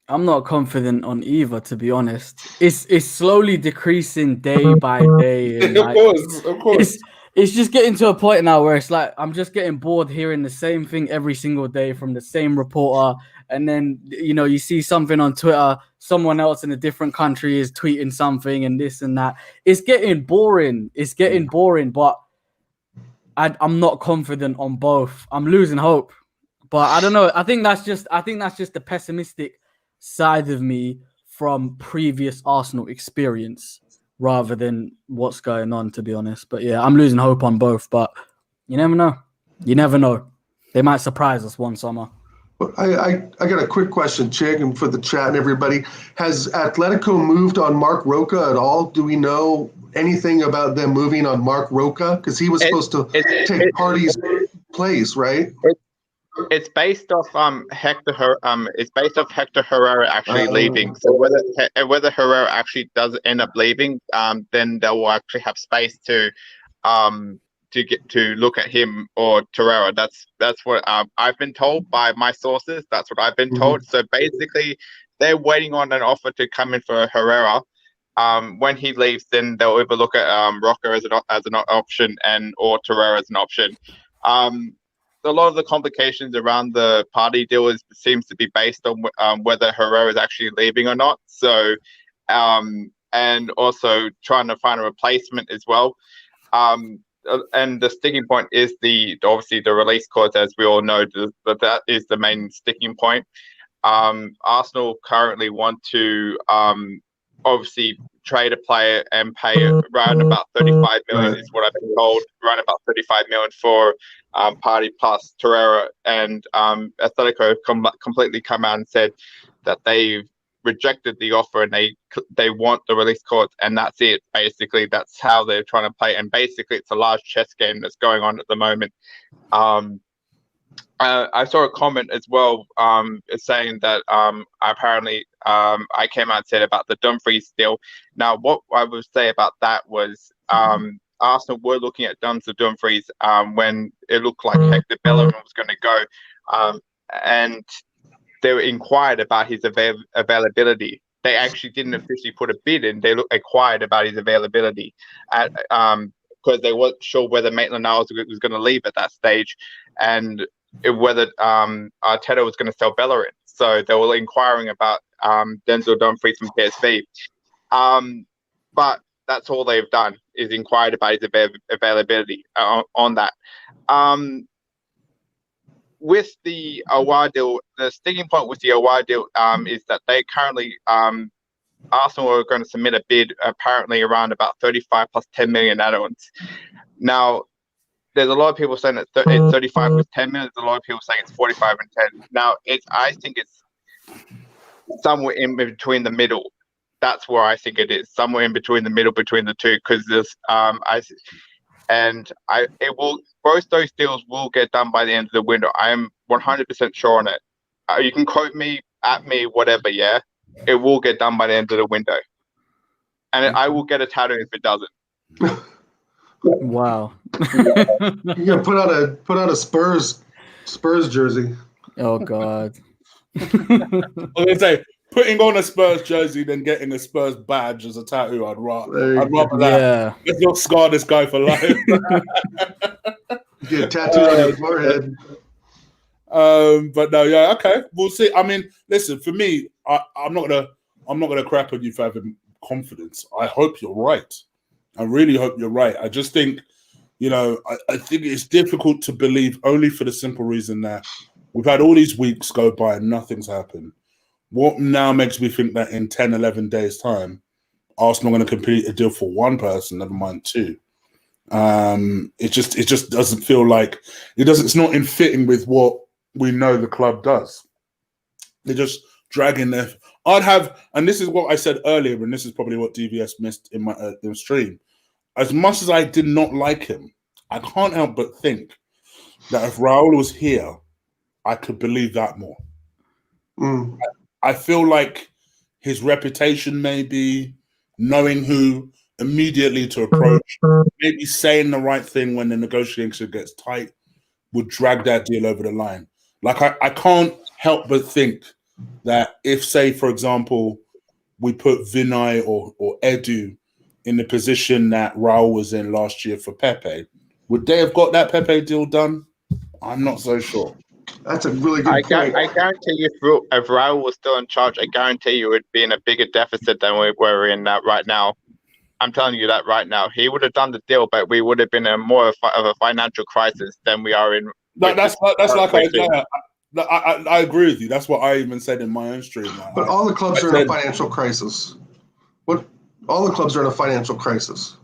I'm not confident on either, to be honest. It's slowly decreasing day by day. And Of course. It's just getting to a point now where it's like I'm just getting bored hearing the same thing every single day from the same reporter. And then, you know, you see something on Twitter, someone else in a different country is tweeting something and this and that. It's getting boring. But I'm not confident on both. I'm losing hope. But I don't know. I think that's just the pessimistic side of me from previous Arsenal experience rather than what's going on, to be honest. But yeah, I'm losing hope on both, but you never know. They might surprise us one summer. I got a quick question, Chig, and for the chat and everybody. Has Atletico moved on Mark Roca at all? Do we know anything about them moving on Mark Roca? Because he was supposed to take Partey's place, right? It's based off Hector Herrera actually leaving. So whether Herrera actually does end up leaving, then they will actually have space to get to look at him or Herrera. That's what I've been told by my sources. That's what I've been told. So basically, they're waiting on an offer to come in for Herrera. When he leaves, then they'll either look at Roca as an option or Herrera as an option. A lot of the complications around the Partey deal seems to be based on whether Herrera is actually leaving or not. So, and also trying to find a replacement as well. And the sticking point is obviously the release clause, as we all know, that is the main sticking point. Arsenal currently want to obviously trade a player and pay around about 35 million is what I've been told, around about 35 million for Partey plus Torreira, and Atletico completely come out and said that they've rejected the offer and they want the release clause, and that's it. Basically, that's how they're trying to play, and basically it's a large chess game that's going on at the moment. I saw a comment as well saying that apparently I came out and said about the Dumfries deal. Now, what I would say about that was Arsenal were looking at Dumfries when it looked like Hector Bellerin was going to go, and they inquired about his availability. They actually didn't officially put a bid in. They inquired about his availability because they weren't sure whether Maitland-Niles was going to leave at that stage, and whether Arteta was going to sell Bellerin. So they were inquiring about Denzel Dumfries from PSV. But that's all they've done is inquired about his availability on that. With the Awar deal, the sticking point with the Awar deal is that they currently, Arsenal are going to submit a bid apparently around about 35 plus 10 million add-ons. Now, there's a lot of people saying that it's 35 with 10 million. There's a lot of people saying it's 45 and 10. Now, I think it's somewhere in between the middle. That's where I think it is, somewhere in between the middle between the two, because there's both those deals will get done by the end of the window. I am 100% sure on it. You can quote me, at me, whatever. Yeah, it will get done by the end of the window, and I will get a tattoo if it doesn't. Wow. You gotta put on a Spurs jersey. Oh God. I was gonna say, putting on a Spurs jersey then getting a Spurs badge as a tattoo, I'd rather that. Yeah. Let's not scar this guy for life. Get a tattoo on your forehead. But no, yeah, okay, we'll see. I mean, listen, for me, I'm not gonna crap on you for having confidence. I hope you're right. I really hope you're right. I just think, I think it's difficult to believe only for the simple reason that we've had all these weeks go by and nothing's happened. what now makes me think that in 10, 11 days' time, Arsenal are going to complete a deal for one person, never mind two. It just doesn't feel like it's not in fitting with what we know the club does. They're just dragging their. And this is what I said earlier, and this is probably what DVS missed in my stream. As much as I did not like him, I can't help but think that if Raul was here, I could believe that more. I feel like his reputation, maybe knowing who immediately to approach, maybe saying the right thing when the negotiation gets tight, would drag that deal over the line. Like I can't help but think that if, say, for example, we put Vinay or Edu in the position that Raul was in last year for Pepe, would they have got that Pepe deal done? I'm not so sure. That's a really good point. I guarantee you, if Raul was still in charge, I guarantee you would be in a bigger deficit than we're in right now. I'm telling you that right now. He would have done the deal, but we would have been in more of a financial crisis than we are in. I agree with you. That's what I even said in my own stream. But all the clubs are in a financial crisis. All the clubs are in a financial crisis.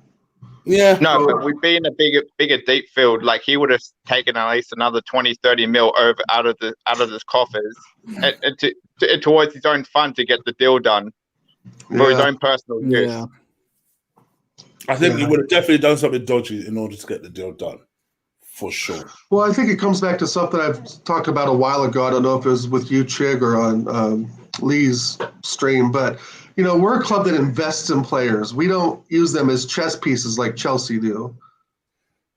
Yeah. No, but we'd be in a bigger deep field. Like he would have taken at least another 20, 30 mil out of his coffers and towards his own fund to get the deal done for his own personal use. Yeah. I think he would have definitely done something dodgy in order to get the deal done. For sure. Well, I think it comes back to something I've talked about a while ago. I don't know if it was with you, Chig, or on Lee's stream, but we're a club that invests in players. We don't use them as chess pieces like Chelsea do.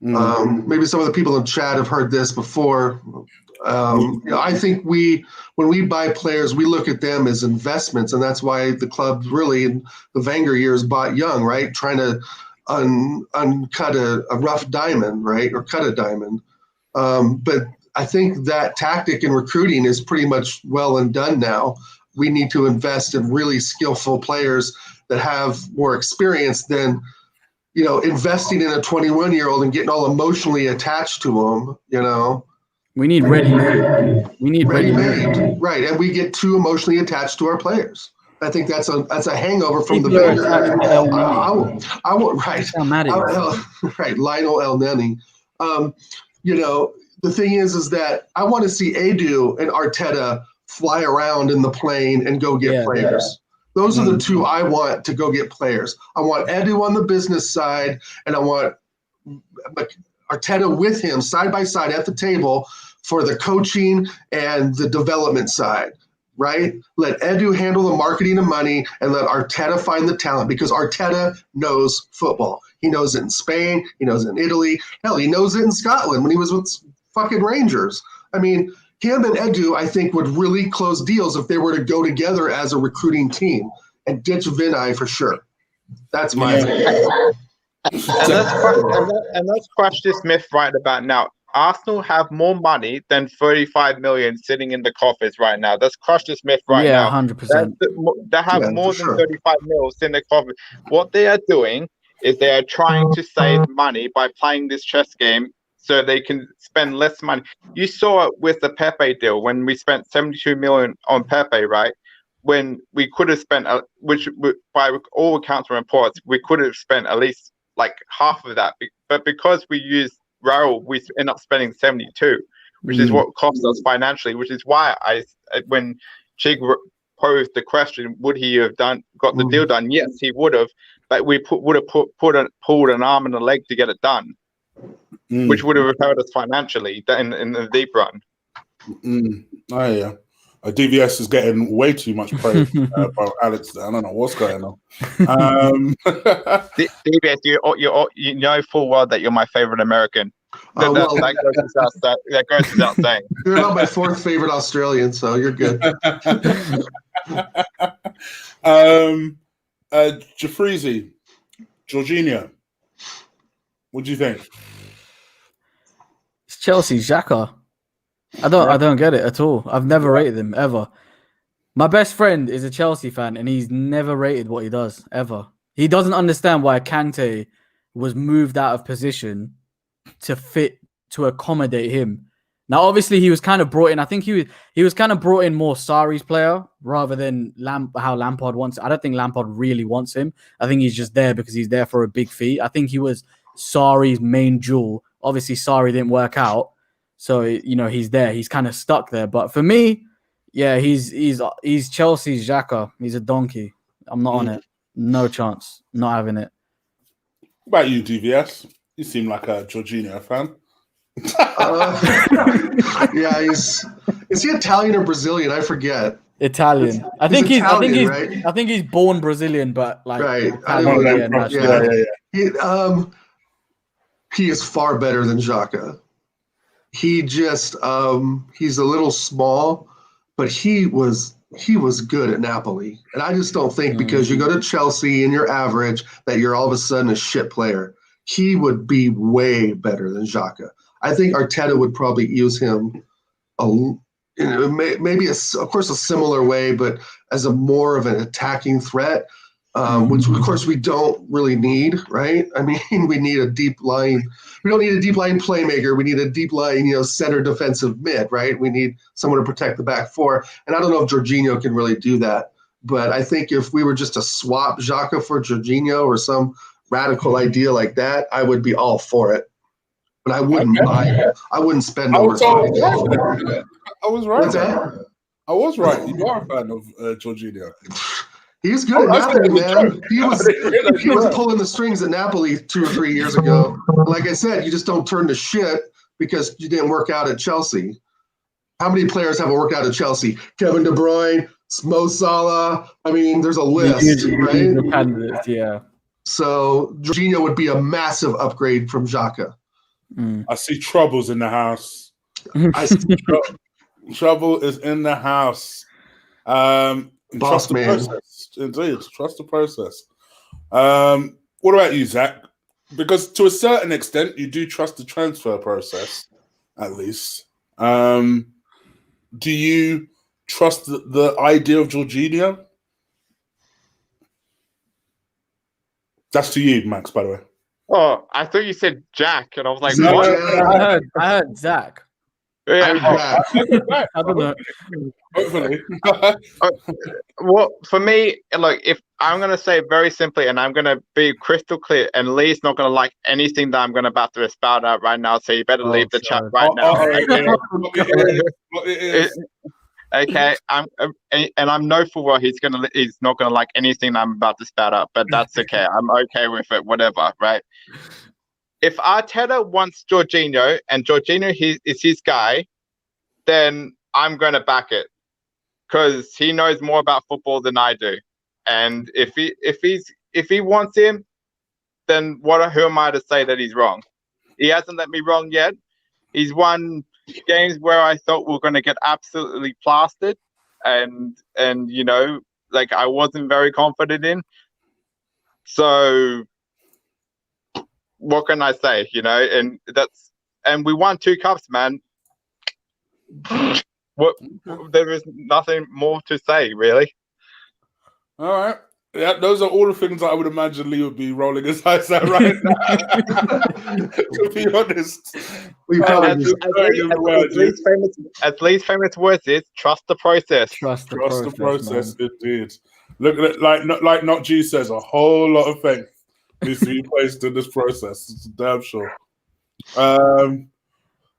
Maybe some of the people in chat have heard this before. I think when we buy players, we look at them as investments, and that's why the club really in the Wenger years bought young, right? Trying to uncut a rough diamond, right, or cut a diamond. But I think that tactic in recruiting is pretty much well and done now. We need to invest in really skillful players that have more experience than, investing in a 21-year-old and getting all emotionally attached to them, We need ready-made. We need ready-made. Right, and we get too emotionally attached to our players. I think that's a hangover from the Wenger. Right, Lionel El Neni. The thing is that I want to see Edu and Arteta fly around in the plane and go get players. Yeah. Those are the two I want to go get players. I want Edu on the business side, and I want Arteta with him side by side at the table for the coaching and the development side. Right? Let Edu handle the marketing and money, and let Arteta find the talent, because Arteta knows football. He knows it in Spain. He knows it in Italy. Hell, he knows it in Scotland when he was with fucking Rangers. I mean, him and Edu, I think, would really close deals if they were to go together as a recruiting team and ditch Vinay for sure. That's my opinion. And let's crush this myth right about now. Arsenal have more money than 35 million sitting in the coffers right now. Let's crush this myth now. Yeah, 100%. They have more than 35 mils in the coffers. What they are doing is they are trying to save money by playing this chess game so they can spend less money. You saw it with the Pepe deal when we spent 72 million on Pepe, right? When we could have spent, which by all accounts and reports, we could have spent at least like half of that. But because we used Raul, we end up spending 72, which is what cost us financially, which is why when Chig posed the question, would he have got the deal done? Yes, he would have, but we would have pulled an arm and a leg to get it done, which would have hurt us financially in the deep run. Oh yeah. DVS is getting way too much praise by Alex. I don't know what's going on. DVS, you know full well that you're my favorite American. That goes without saying. You're not my fourth favorite Australian, so you're good. Jeffreezy, Jorginho, what do you think? It's Chelsea Xhaka. I don't get it at all. I've never rated him ever. My best friend is a Chelsea fan, and he's never rated what he does ever. He doesn't understand why Kante was moved out of position to accommodate him. Now, obviously, he was kind of brought in. I think he was kind of brought in more Sarri's player rather than how Lampard wants. I don't think Lampard really wants him. I think he's just there because he's there for a big fee. I think he was Sarri's main jewel. Obviously, Sarri didn't work out, so he's there. He's kind of stuck there. But for me, yeah, he's Chelsea's Xhaka. He's a donkey. I'm not on it. No chance. Not having it. What about you, DVS? You seem like a Jorginho fan. Yeah, is he Italian or Brazilian? I forget. Italian. I think he's born Brazilian, but like right. Italian, He is far better than Xhaka. He just he's a little small, but he was good at Napoli. And I just don't think because you go to Chelsea and you're average that you're all of a sudden a shit player. He would be way better than Xhaka. I think Arteta would probably use him maybe of course a similar way, but as a more of an attacking threat, which of course we don't really need, right? I mean, we need a deep line. We don't need a deep line playmaker. We need a deep line, center defensive mid, right? We need someone to protect the back four. And I don't know if Jorginho can really do that. But I think if we were just to swap Xhaka for Jorginho or some radical idea like that, I would be all for it. But I wouldn't buy it. I wouldn't spend over time. I was right. What's that? I was right. You are a fan of Jorginho. He's good at Napoli, man. He was pulling the strings at Napoli 2 or 3 years ago. Like I said, you just don't turn to shit because you didn't work out at Chelsea. How many players haven't worked out at Chelsea? Kevin De Bruyne, Mo Salah. I mean, there's a list, right? Candidates, yeah. So Jorginho would be a massive upgrade from Xhaka. I see Troubles in the house. I see Trouble is in the house. Boss man. Process. Indeed, trust the process. What about you, Zach? Because to a certain extent, you do trust the transfer process, at least. Do you trust the idea of Jorginho? That's to you, Max, by the way. Oh, I thought you said Jack, and I was like, No, what? I heard Zach. Yeah. I don't know. Hopefully. Well, for me, look, if I'm going to say it very simply, and I'm going to be crystal clear, and Lee's not going to like anything that I'm going to about to spout out right now, so you better leave the chat right now. Okay, I'm no full well he's not gonna like anything I'm about to spout up, but that's okay. I'm okay with it, whatever, right? If Arteta wants Jorginho and Jorginho is his guy, then I'm gonna back it because he knows more about football than I do. And if he wants him, then who am I to say that he's wrong? He hasn't let me wrong yet. He's won games where I thought we were going to get absolutely plastered, and I wasn't very confident in. So what can I say? And we won 2 cups, man. There is nothing more to say, really. All right. Yeah, those are all the things that I would imagine Lee would be rolling his eyes at right now. To be honest. As Lee's famous words is, trust the process. Trust the process, indeed. Look at it, like Not G says, a whole lot of faith needs to be placed in this process. It's damn sure.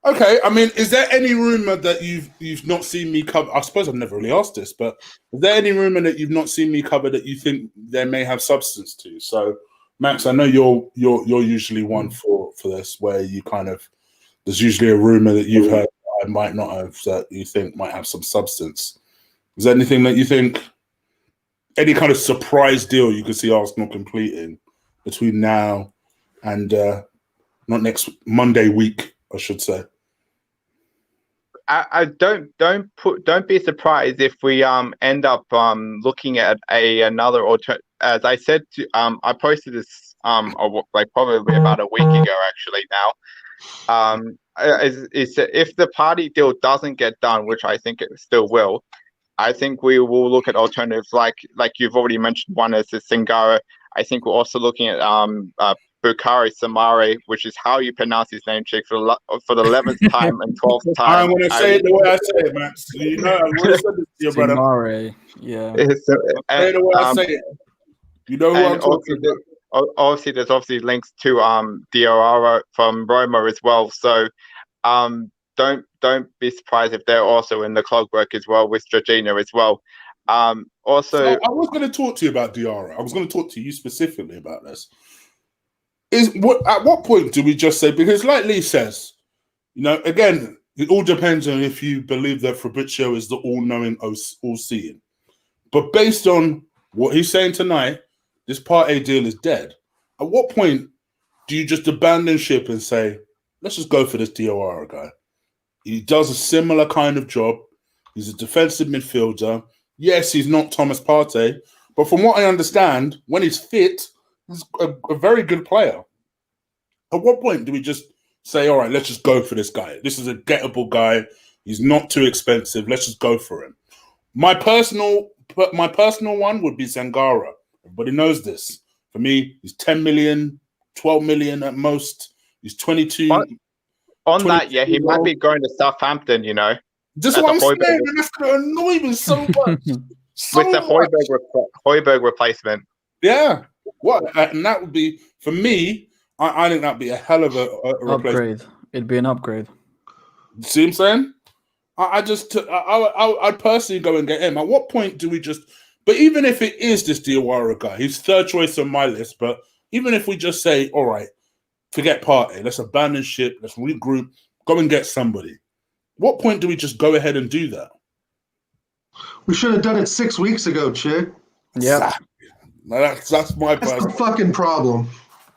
Okay, I mean, is there any rumor that you've not seen me cover? I suppose I've never really asked this, but is there any rumor that you've not seen me cover that you think there may have substance to? So, Max, I know you're usually one for this, where you kind of there's usually a rumor that you've heard that I might not have that you think might have some substance. Is there anything that you think, any kind of surprise deal you could see Arsenal completing between now and not next Monday week, I should say? I don't be surprised if we end up looking at another alternative. As I said, I posted this probably about a week ago actually now. Is if the Partey deal doesn't get done, which I think it still will, I think we will look at alternatives like you've already mentioned. One is the Singara. I think we're also looking at Bukhari Samari, which is how you pronounce his name, chick, for the 11th time and 12th time. I'm going to say it the way I say it, Max. You know, I've already said this to your brother. Simare, yeah. Say it the way I say it. You know who I'm talking about. Obviously, there's obviously links to Diarra from Roma as well. So don't be surprised if they're also in the clockwork as well with Jorginho as well. Also, I was going to talk to you about Diarra. I was going to talk to you specifically about this. At what point do we just say, because like Lee says, you know, again, it all depends on if you believe that Fabrizio is the all-knowing, all-seeing. But based on what he's saying tonight, this Partey deal is dead. At what point do you just abandon ship and say, let's just go for this Diarra guy? He does a similar kind of job. He's a defensive midfielder. Yes, he's not Thomas Partey, but from what I understand, when he's fit, he's a very good player. At what point do we just say, all right, let's just go for this guy? This is a gettable guy. He's not too expensive. Let's just go for him. My personal one would be Zangara. Everybody knows this. For me, he's 10 million, 12 million at most. He's 22. On that, yeah, he might be going to Southampton, you know. This is what I'm saying, and that's going to annoy me so much. With the Højbjerg replacement. Yeah. What? And that would be, for me, I think that would be a hell of a upgrade. It'd be an upgrade. See what I'm saying? I'd personally go and get him. At what point do we just... But even if it is this Diawara guy, he's third choice on my list, but even if we just say, all right, forget Partey, let's abandon ship, let's regroup, go and get somebody. What point do we just go ahead and do that? We should have done it 6 weeks ago, chick. Yeah. That's my That's the fucking problem.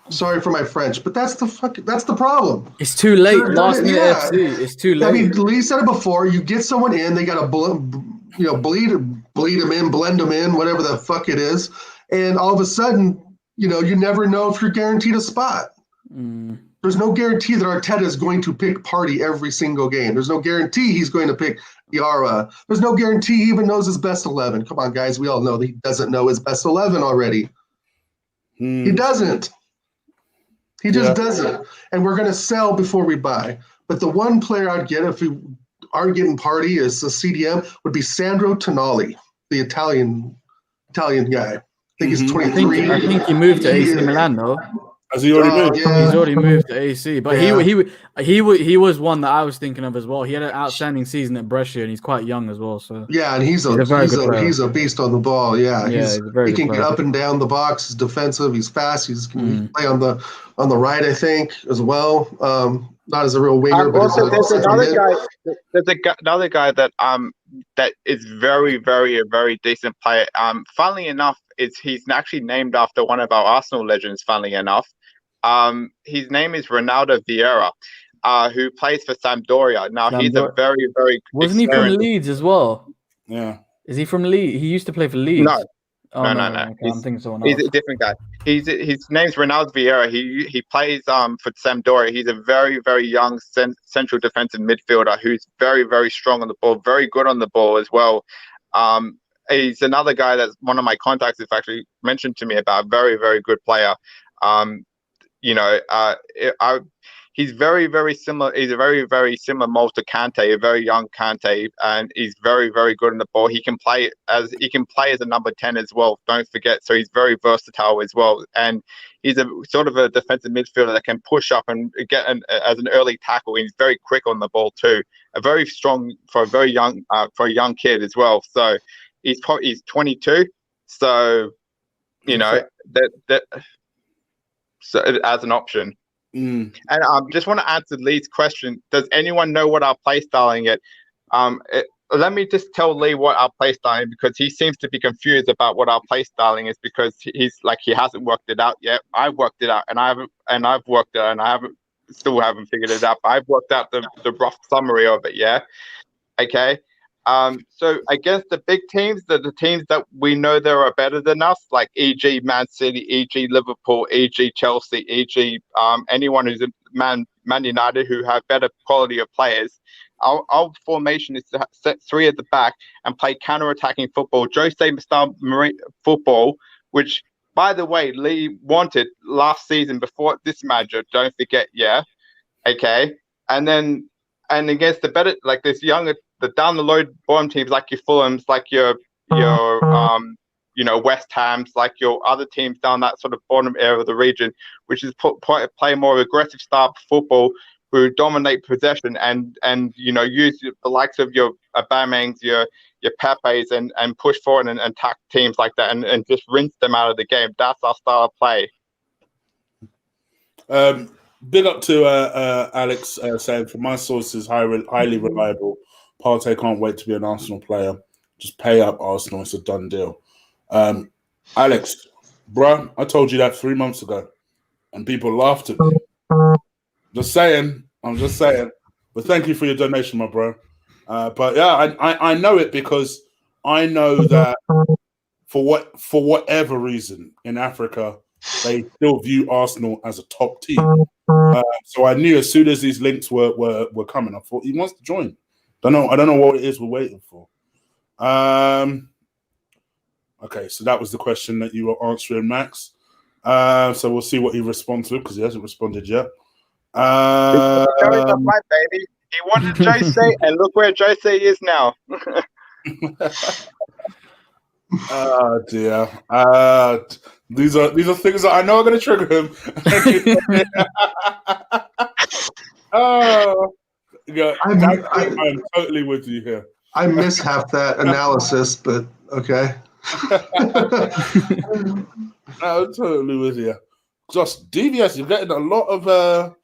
Sorry for my French, but that's the problem. It's too late. Last minute FC. It's too late. I mean, Lee said it before. You get someone in, they got to bleed them in, blend them in, whatever the fuck it is, and all of a sudden, you know, you never know if you're guaranteed a spot. There's no guarantee that Arteta is going to pick Partey every single game. There's no guarantee he's going to pick Diarra. There's no guarantee he even knows his best 11. Come on, guys. We all know that he doesn't know his best 11 already. He doesn't. He just doesn't. And we're going to sell before we buy. But the one player I'd get if we are getting Partey as a CDM would be Sandro Tonali, the Italian guy. I think he's 23. I think he moved to AC Milan, though. Has he already moved? Yeah. He's already moved to AC, but he was one that I was thinking of as well. He had an outstanding season at Brescia, and he's quite young as well. So yeah, and he's a beast on the ball. Yeah, he can get up and down the box. He's defensive. He's fast. He can play on the right, I think, as well. Not as a real winger, but also there's another guy. There's another guy that that is very, very, a very decent player. Funnily enough, he's actually named after one of our Arsenal legends. Funnily enough, his name is Ronaldo Vieira, who plays for Sampdoria. Now he's a very, very wasn't he from Leeds as well? Yeah, is he from Leeds? He used to play for Leeds. No. Oh, no. Okay, I'm thinking someone else. He's a different guy. His name's Ronaldo Vieira. He plays for Sampdoria. He's a very, very young central defensive midfielder who's very, very strong on the ball, very good on the ball as well. He's another guy that one of my contacts has actually mentioned to me about. Very, very good player. He's very, very similar. He's a very, very similar mold to Kante, a very young Kante, and he's very, very good on the ball. He can play as a number 10 as well. Don't forget. So he's very versatile as well, and he's a sort of a defensive midfielder that can push up and get as an early tackle. He's very quick on the ball too. A very strong for a young kid as well. So he's 22. So you know that so as an option. And just want to answer Lee's question. Does anyone know what our play styling is? Let me just tell Lee what our play styling, because he seems to be confused about what our play styling is, because he's like, he hasn't worked it out yet. I've worked it out, and I've worked it out, and I still haven't figured it out. But I've worked out the rough summary of it. Yeah. Okay. So I guess the big teams, the teams that we know that are better than us, like e.g. Man City, e.g. Liverpool, e.g. Chelsea, e.g. Anyone who's Man United who have better quality of players. Our formation is to set three at the back and play counter-attacking football, Jose style football, which by the way, Lee wanted last season before this manager. Don't forget, yeah, okay. And against the better, like this younger, the down the load bottom teams like your Fulhams, like your West Ham's, like your other teams down that sort of bottom area of the region, which is play more aggressive style of football, who dominate possession and use the likes of your Aubameyangs, your Pepes and push forward and attack teams like that and just rinse them out of the game. That's our style of play. Big up to Alex saying, from my sources, highly reliable. Partey can't wait to be an Arsenal player. Just pay up, Arsenal. It's a done deal. Alex, bruh, I told you that 3 months ago, and people laughed at me. Just saying. I'm just saying. But thank you for your donation, my bro. But yeah, I know it because I know that for whatever reason in Africa, they still view Arsenal as a top team. So I knew as soon as these links were coming, I thought he wants to join. I don't know what it is we're waiting for. Okay, so that was the question that you were answering, Max. So we'll see what he responds with because he hasn't responded yet. Right, baby. He wanted Jose, and look where Jose is now. Oh dear. These are things that I know are going to trigger him. Yeah, I'm totally with you here. I miss half that analysis, but okay. I'm totally with you. Just DVS, you're getting a lot of.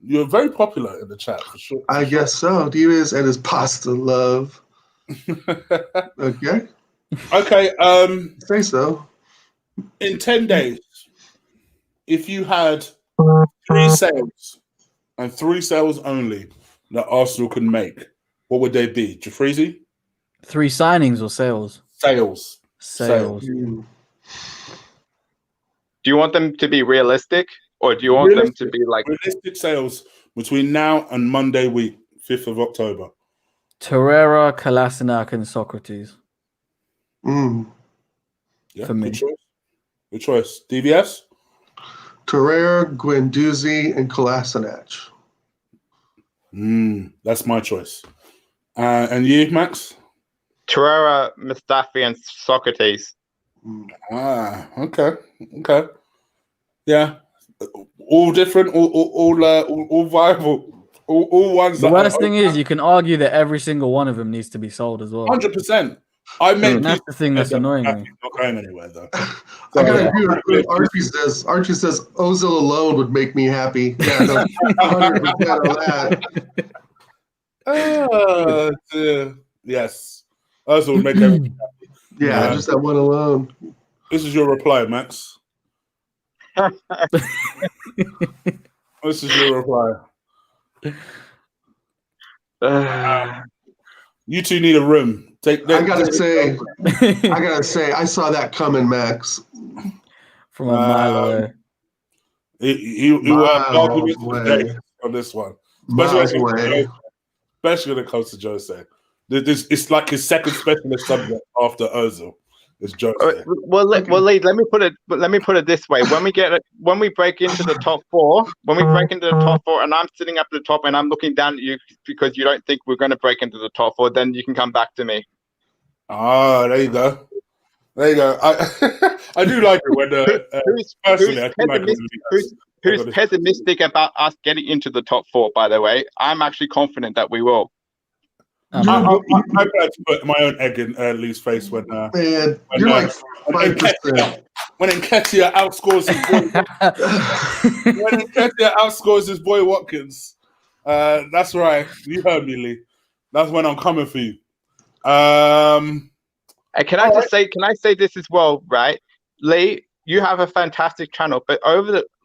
You're very popular in the chat for sure. I guess so. DVS and his pasta love. Okay. Okay. Say so. In 10 days, if you had 3 sales and 3 sales only that Arsenal can make, what would they be? Jafreezy? 3 signings or sales? Sales. Mm. Do you want them to be realistic, or do you want them to be like realistic sales between now and Monday week, 5th of October? Torreira, Kolasinac, and Socrates. Yeah, for me. Good choice. DVS? Torreira, Guendouzi, and Kolasinac. That's my choice. And you, Max? Torreira, Mustafi, and Socrates. Okay. Yeah, all different, all viable, all ones. The worst thing is, you can argue that every single one of them needs to be sold as well. 100%. That's the thing that's annoying me. Not going anywhere though. I gotta agree with what Archie says. Archie says Ozil alone would make me happy. Yeah, no, 100% of that. Yes, Ozil would make everything happy. Yeah, just that one alone. This is your reply, Max. This is your reply. You two need a room. I gotta say, I saw that coming, Max. From a mile away. You were arguing on this one, especially when it comes to Jose. It's like his second specialist subject after Ozil. It's Jose. Well, Lee, let me put it this way: when we break into the top 4, and I'm sitting up at the top and I'm looking down at you because you don't think we're going to break into the top 4, then you can come back to me. Ah, there you go. I do like it when who's pessimistic about us getting into the top 4. By the way, I'm actually confident that we will. I tried to put my own egg in Lee's face when you're like 5%. When Nketiah outscores his boy Watkins. That's right. You heard me, Lee. That's when I'm coming for you. Can I say this as well, right? Lee, you have a fantastic channel, but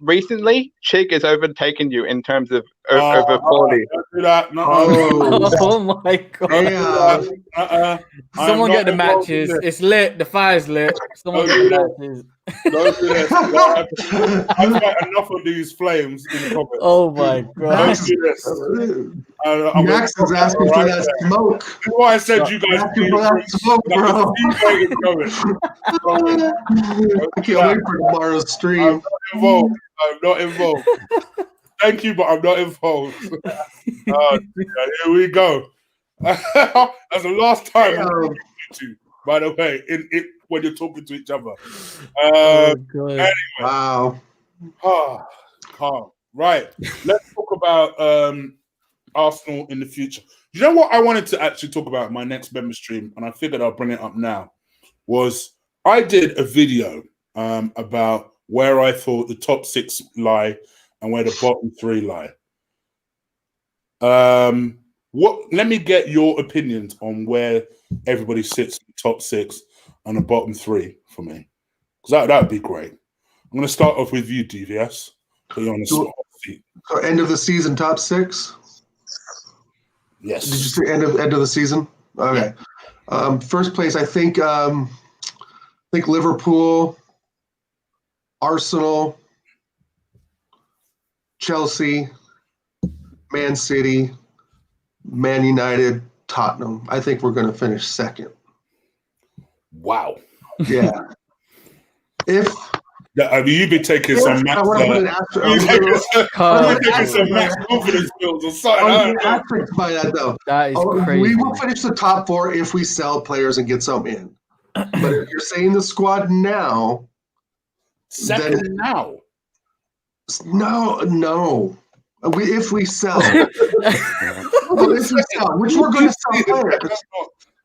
recently, Chig has overtaken you in terms of over quality. Don't do that. No. Oh my god! Someone get the matches. It's lit. The fire's lit. Someone get the matches. Don't do this. I've got enough of these flames in the comments. Oh my god. Don't do this. Max is asking for that smoke. That's why I said you guys Asking for that smoke, bro. I can't wait for tomorrow's stream. I'm not involved. Thank you, but I'm not involved. Here we go. That's the last time I'm talking to you, by the way, when you're talking to each other. Anyway. Wow. Calm. Right. Let's talk about Arsenal in the future. You know what I wanted to actually talk about in my next member stream, and I figured I'll bring it up now, was I did a video about where I thought the top 6 lie and where the bottom 3 lie. Let me get your opinions on where everybody sits in the top 6 and the bottom 3 for me, because that would be great. I'm going to start off with you, DVS. Put you on the spot. So end of the season, top 6. Yes. Did you say end of the season? Okay. First place, I think Liverpool, Arsenal, Chelsea, Man City, Man United, Tottenham. I think we're going to finish second. Wow. Yeah. You've been taking some max. Confidence pills or something. By that though. That is crazy. We will finish the top 4 if we sell players and get some in. But if you're saying the squad now, second now. No. If we sell, which we're going to sell players.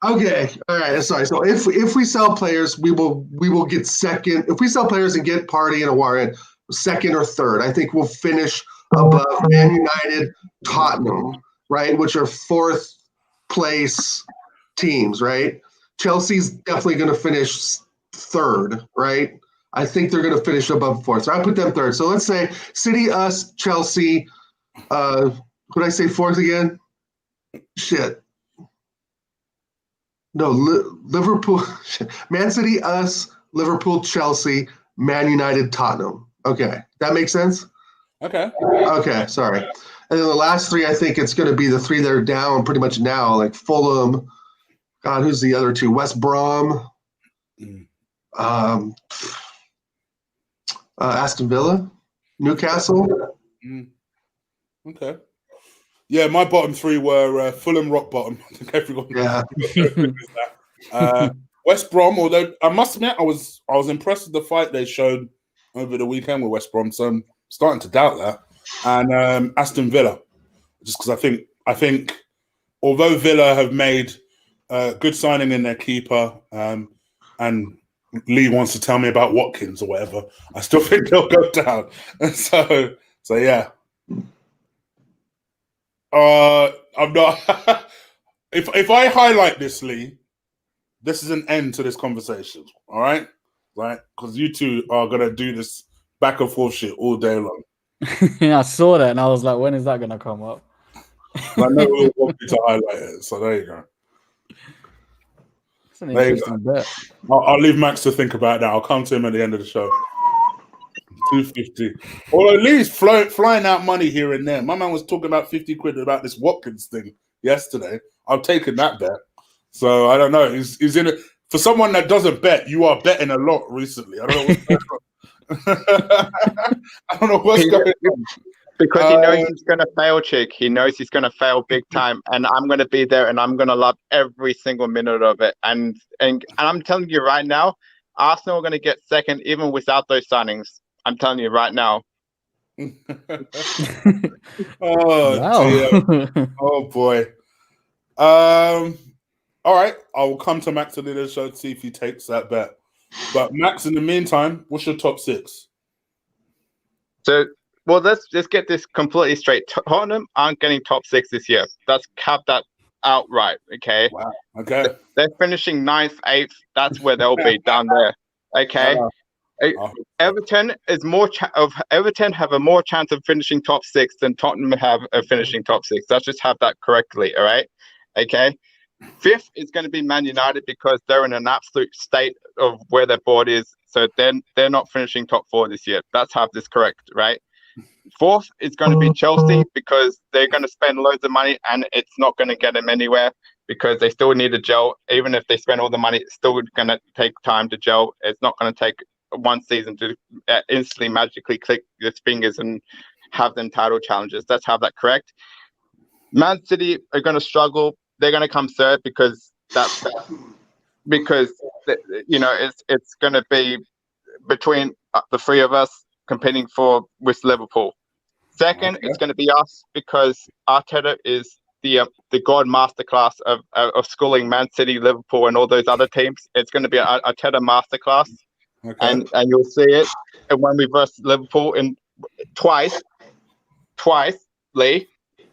Okay, all right. Sorry. So if we sell players, we will get second. If we sell players and get Partey and Aouar in second or third, I think we'll finish above Man United, Tottenham, right, which are 4th place teams, right? Chelsea's definitely going to finish 3rd, right? I think they're going to finish above 4th. So I put them 3rd. So let's say City, us, Chelsea. Who did I say 4th again? Shit. No, Liverpool, Man City, us, Liverpool, Chelsea, Man United, Tottenham. Okay, that makes sense? Okay, sorry. And then the last 3, I think it's going to be the 3 that are down pretty much now, like Fulham. God, who's the other 2? West Brom. Aston Villa, Newcastle. Okay. Yeah, my bottom 3 were Fulham rock bottom. I think everyone. Yeah. West Brom, although I must admit I was impressed with the fight they showed over the weekend with West Brom, so I'm starting to doubt that. And Aston Villa, just because I think although Villa have made good signing in their keeper, and Lee wants to tell me about Watkins or whatever, I still think they'll go down. So yeah. I'm not. If I highlight this, Lee, this is an end to this conversation. All right, because you two are gonna do this back and forth shit all day long. Yeah, I saw that and I was like, when is that gonna come up? I know we want you to highlight it, so there you go. It's an interesting bet. I'll leave Max to think about that. I'll come to him at the end of the show. 250, or at least flying out money here and there. My man was talking about 50 quid about this Watkins thing yesterday. I've taken that bet, so I don't know. He's in it for someone that doesn't bet. You are betting a lot recently. I don't know what's going on. I don't know what's going on. Because he knows he's going to fail, Chick. He knows he's going to fail big time, and I'm going to be there, and I'm going to love every single minute of it. And I'm telling you right now, Arsenal are going to get second even without those signings. I'm telling you right now. Oh boy. All right. I will come to Max at the end of the show to see if he takes that bet. But Max, in the meantime, what's your top 6? So, well, let's just get this completely straight. Tottenham aren't getting top 6 this year. Let's cap that outright. Okay. Wow. Okay. They're finishing 9th, 8th. That's where they'll be down there. Okay. Everton is Everton have a more chance of finishing top 6 than Tottenham have of finishing top 6. Let's just have that correctly, all right? Okay. Fifth is going to be Man United because they're in an absolute state of where their board is. So they're not finishing top 4 this year. Let's have this correct, right? Fourth is going to be Chelsea because they're going to spend loads of money and it's not going to get them anywhere because they still need a gel. Even if they spend all the money, it's still going to take time to gel. It's not going to take one season to instantly magically click your fingers and have them title challenges. Let's have that correct. Man City are going to struggle. They're going to come third because it's going to be between the three of us competing with Liverpool. Second, it's going to be us because Arteta is the god masterclass of schooling Man City, Liverpool, and all those other teams. It's going to be an Arteta masterclass, and you'll see it. And when we verse Liverpool in twice, Lee,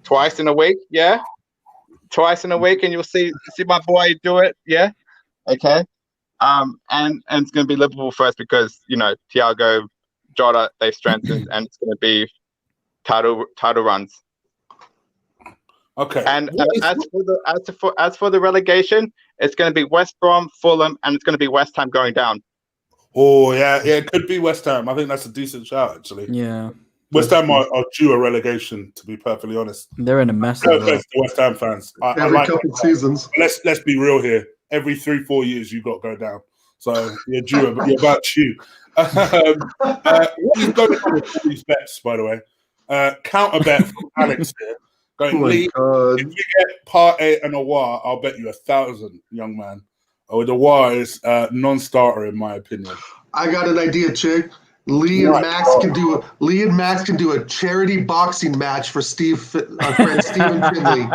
twice in a week, yeah, twice in a week, and you'll see my boy do it, yeah, okay. And it's going to be Liverpool first because Thiago, Jota, they've strengthened, and it's going to be title runs. Okay. And as for the relegation, it's going to be West Brom, Fulham, and it's going to be West Ham going down. Oh yeah, it could be West Ham. I think that's a decent shout, actually. Yeah. West Ham are due a relegation, to be perfectly honest. They're in a mess. No offense to West Ham fans. Every couple seasons. Let's be real here. Every 3-4 years, you got to go down. So you're due. You're about due. What is going on with all these bets, by the way? Counter bet from Alex here. Going, Lee, if you get Partey and Aouar, I'll bet you 1,000, young man. Oh, the Aouar is non-starter in my opinion. I got an idea, chick. Lee and Max can do a charity boxing match for our friend Stephen Finley.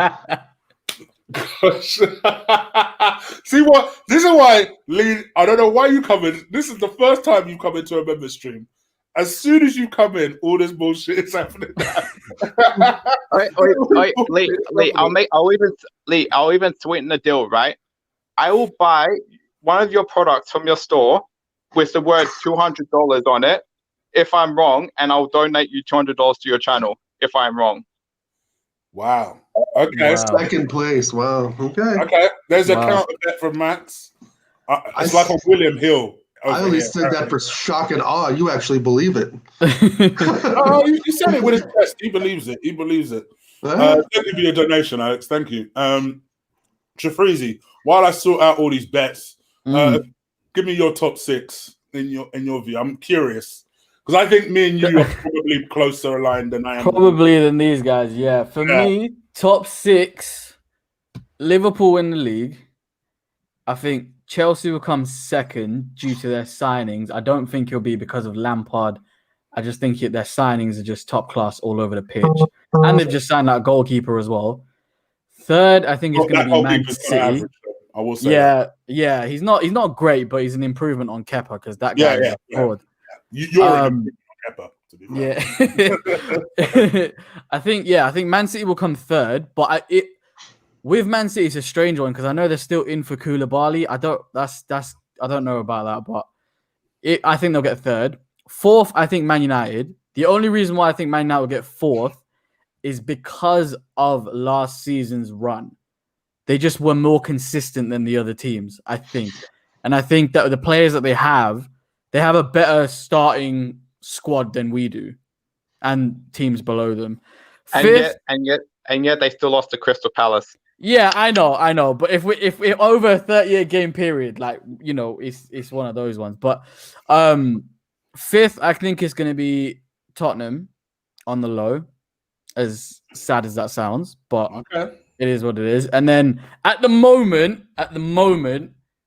See what? This is why, Lee. I don't know why you come in. This is the first time you come into a member stream. As soon as you come in, all this bullshit is happening. Wait, Lee. I'll even sweeten the deal, right? I will buy one of your products from your store with the word $200 on it if I'm wrong, and I'll donate you $200 to your channel if I'm wrong. Wow. Okay. Wow. Second place. Wow. Okay. There's a counter bet from Max. It's like a William Hill. I only said that for shock and awe. You actually believe it. Oh, you said it with his chest. He believes it. Thank you for your donation, Alex. Thank you. Jafreezy, while I sort out all these bets, give me your top 6 in your view. I'm curious because I think me and you are probably closer aligned than I am. Probably than these guys, yeah. For me, top 6, Liverpool in the league. I think Chelsea will come second due to their signings. I don't think it'll be because of Lampard. I just think their signings are just top class all over the pitch. And they've just signed that goalkeeper as well. Third, I think it's going to be Man City. Average, I will say yeah. He's not great, but he's an improvement on Kepa because that guy is fraud. You're an improvement on Kepa, to be fair. Yeah. I think Man City will come third, but with Man City, it's a strange one because I know they're still in for Koulibaly. I don't know about that, but I think they'll get third. Fourth, I think Man United. The only reason why I think Man United will get fourth is because of last season's run. They just were more consistent than the other teams, I think. And I think that the players that they have a better starting squad than we do and teams below them. Fifth, and yet they still lost to Crystal Palace. Yeah, I know. But if we over a 30-year game period, it's one of those ones. But fifth, I think is going to be Tottenham on the low, as sad as that sounds, but it is what it is. And then at the moment,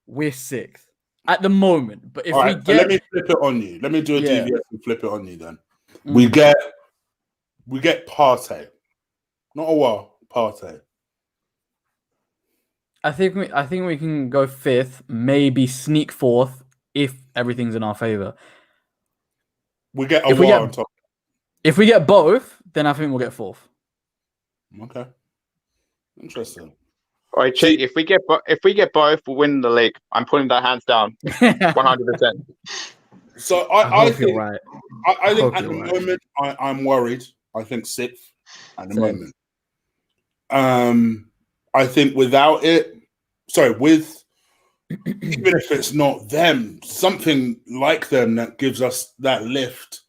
we're sixth. At the moment, but if we get, let me flip it on you. Let me do a DVS and flip it on you. Then we get Partey, not a while. Partey. I think we can go fifth, maybe sneak fourth if everything's in our favor. We get a while on top. If we get both, then I think we'll get fourth. Okay, interesting. All right, Chick, if we get both, we'll win the league. I'm putting that hands down, 100%. So I think right. I think at the moment I'm worried. I think sixth at the moment. I think without it, with even if it's not them, something like them that gives us that lift,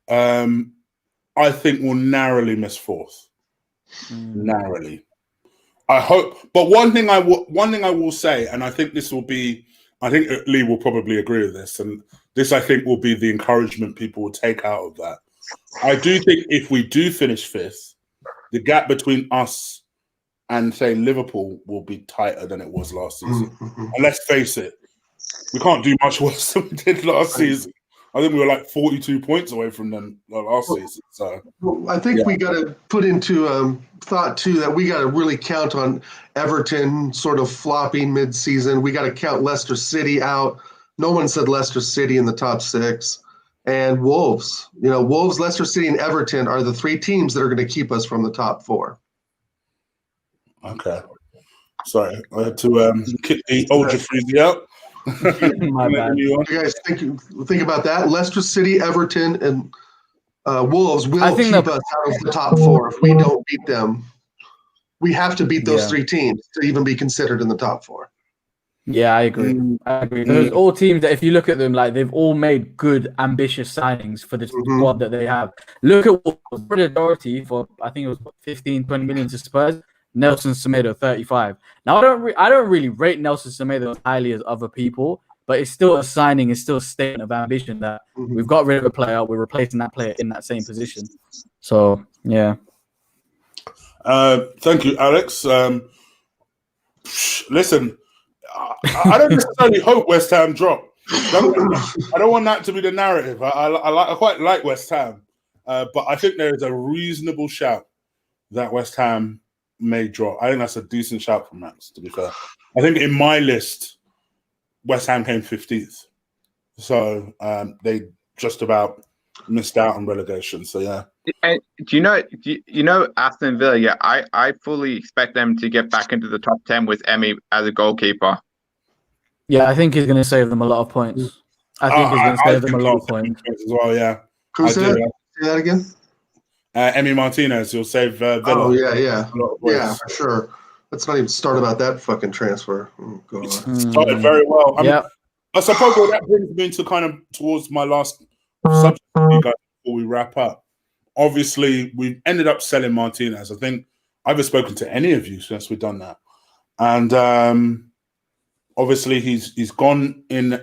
I think we'll narrowly miss fourth. Narrowly. I hope, but one thing I will say, and I think this will be, I think Lee will probably agree with this, and this I think will be the encouragement people will take out of that. I do think if we do finish fifth, the gap between us and say Liverpool will be tighter than it was last season. And let's face it, we can't do much worse than we did last season. I think we were like 42 points away from them last season. So I think we got to put into thought too that we got to really count on Everton sort of flopping mid-season. We got to count Leicester City out. No one said Leicester City in the top 6. And Wolves. Wolves, Leicester City, and Everton are the 3 teams that are going to keep us from the top 4. Okay. Sorry, I had to kick the Ultra Freezy out. My bad. You guys think about that. Leicester City, Everton, and Wolves will keep us out of the top 4 if we don't beat them. We have to beat those 3 teams to even be considered in the top 4. Yeah, I agree. Those all teams that, if you look at them, like they've all made good, ambitious signings for the squad that they have. Look at Wolves, Doherty for I think it was 15, 20 million to Spurs. Nelson Semedo 35. Now I don't really rate Nelson Semedo as highly as other people, but it's still a signing, it's still a statement of ambition that we've got rid of a player, we're replacing that player in that same position. So yeah. Thank you, Alex. Listen, I don't necessarily hope West Ham drop. I don't want that to be the narrative. I quite like West Ham, but I think there is a reasonable shout that West Ham may drop. I think that's a decent shout from Max, to be fair. I think in my list, West Ham came 15th. So they just about missed out on relegation. So, yeah. And do you know Aston Villa? Yeah, I fully expect them to get back into the top 10 with Emi as a goalkeeper. Yeah, I think he's going to save them a lot of points. I think he's going to save them a lot of points. As well, yeah. Who's that? Say that again? Emi Martinez, he'll save Villa. Oh, yeah. Yeah, for sure. Let's not even start about that fucking transfer. Oh, God. It started very well. I suppose that brings me to kind of towards my last subject before we wrap up. Obviously, we've ended up selling Martinez. I think I haven't spoken to any of you since we've done that. And obviously, he's gone in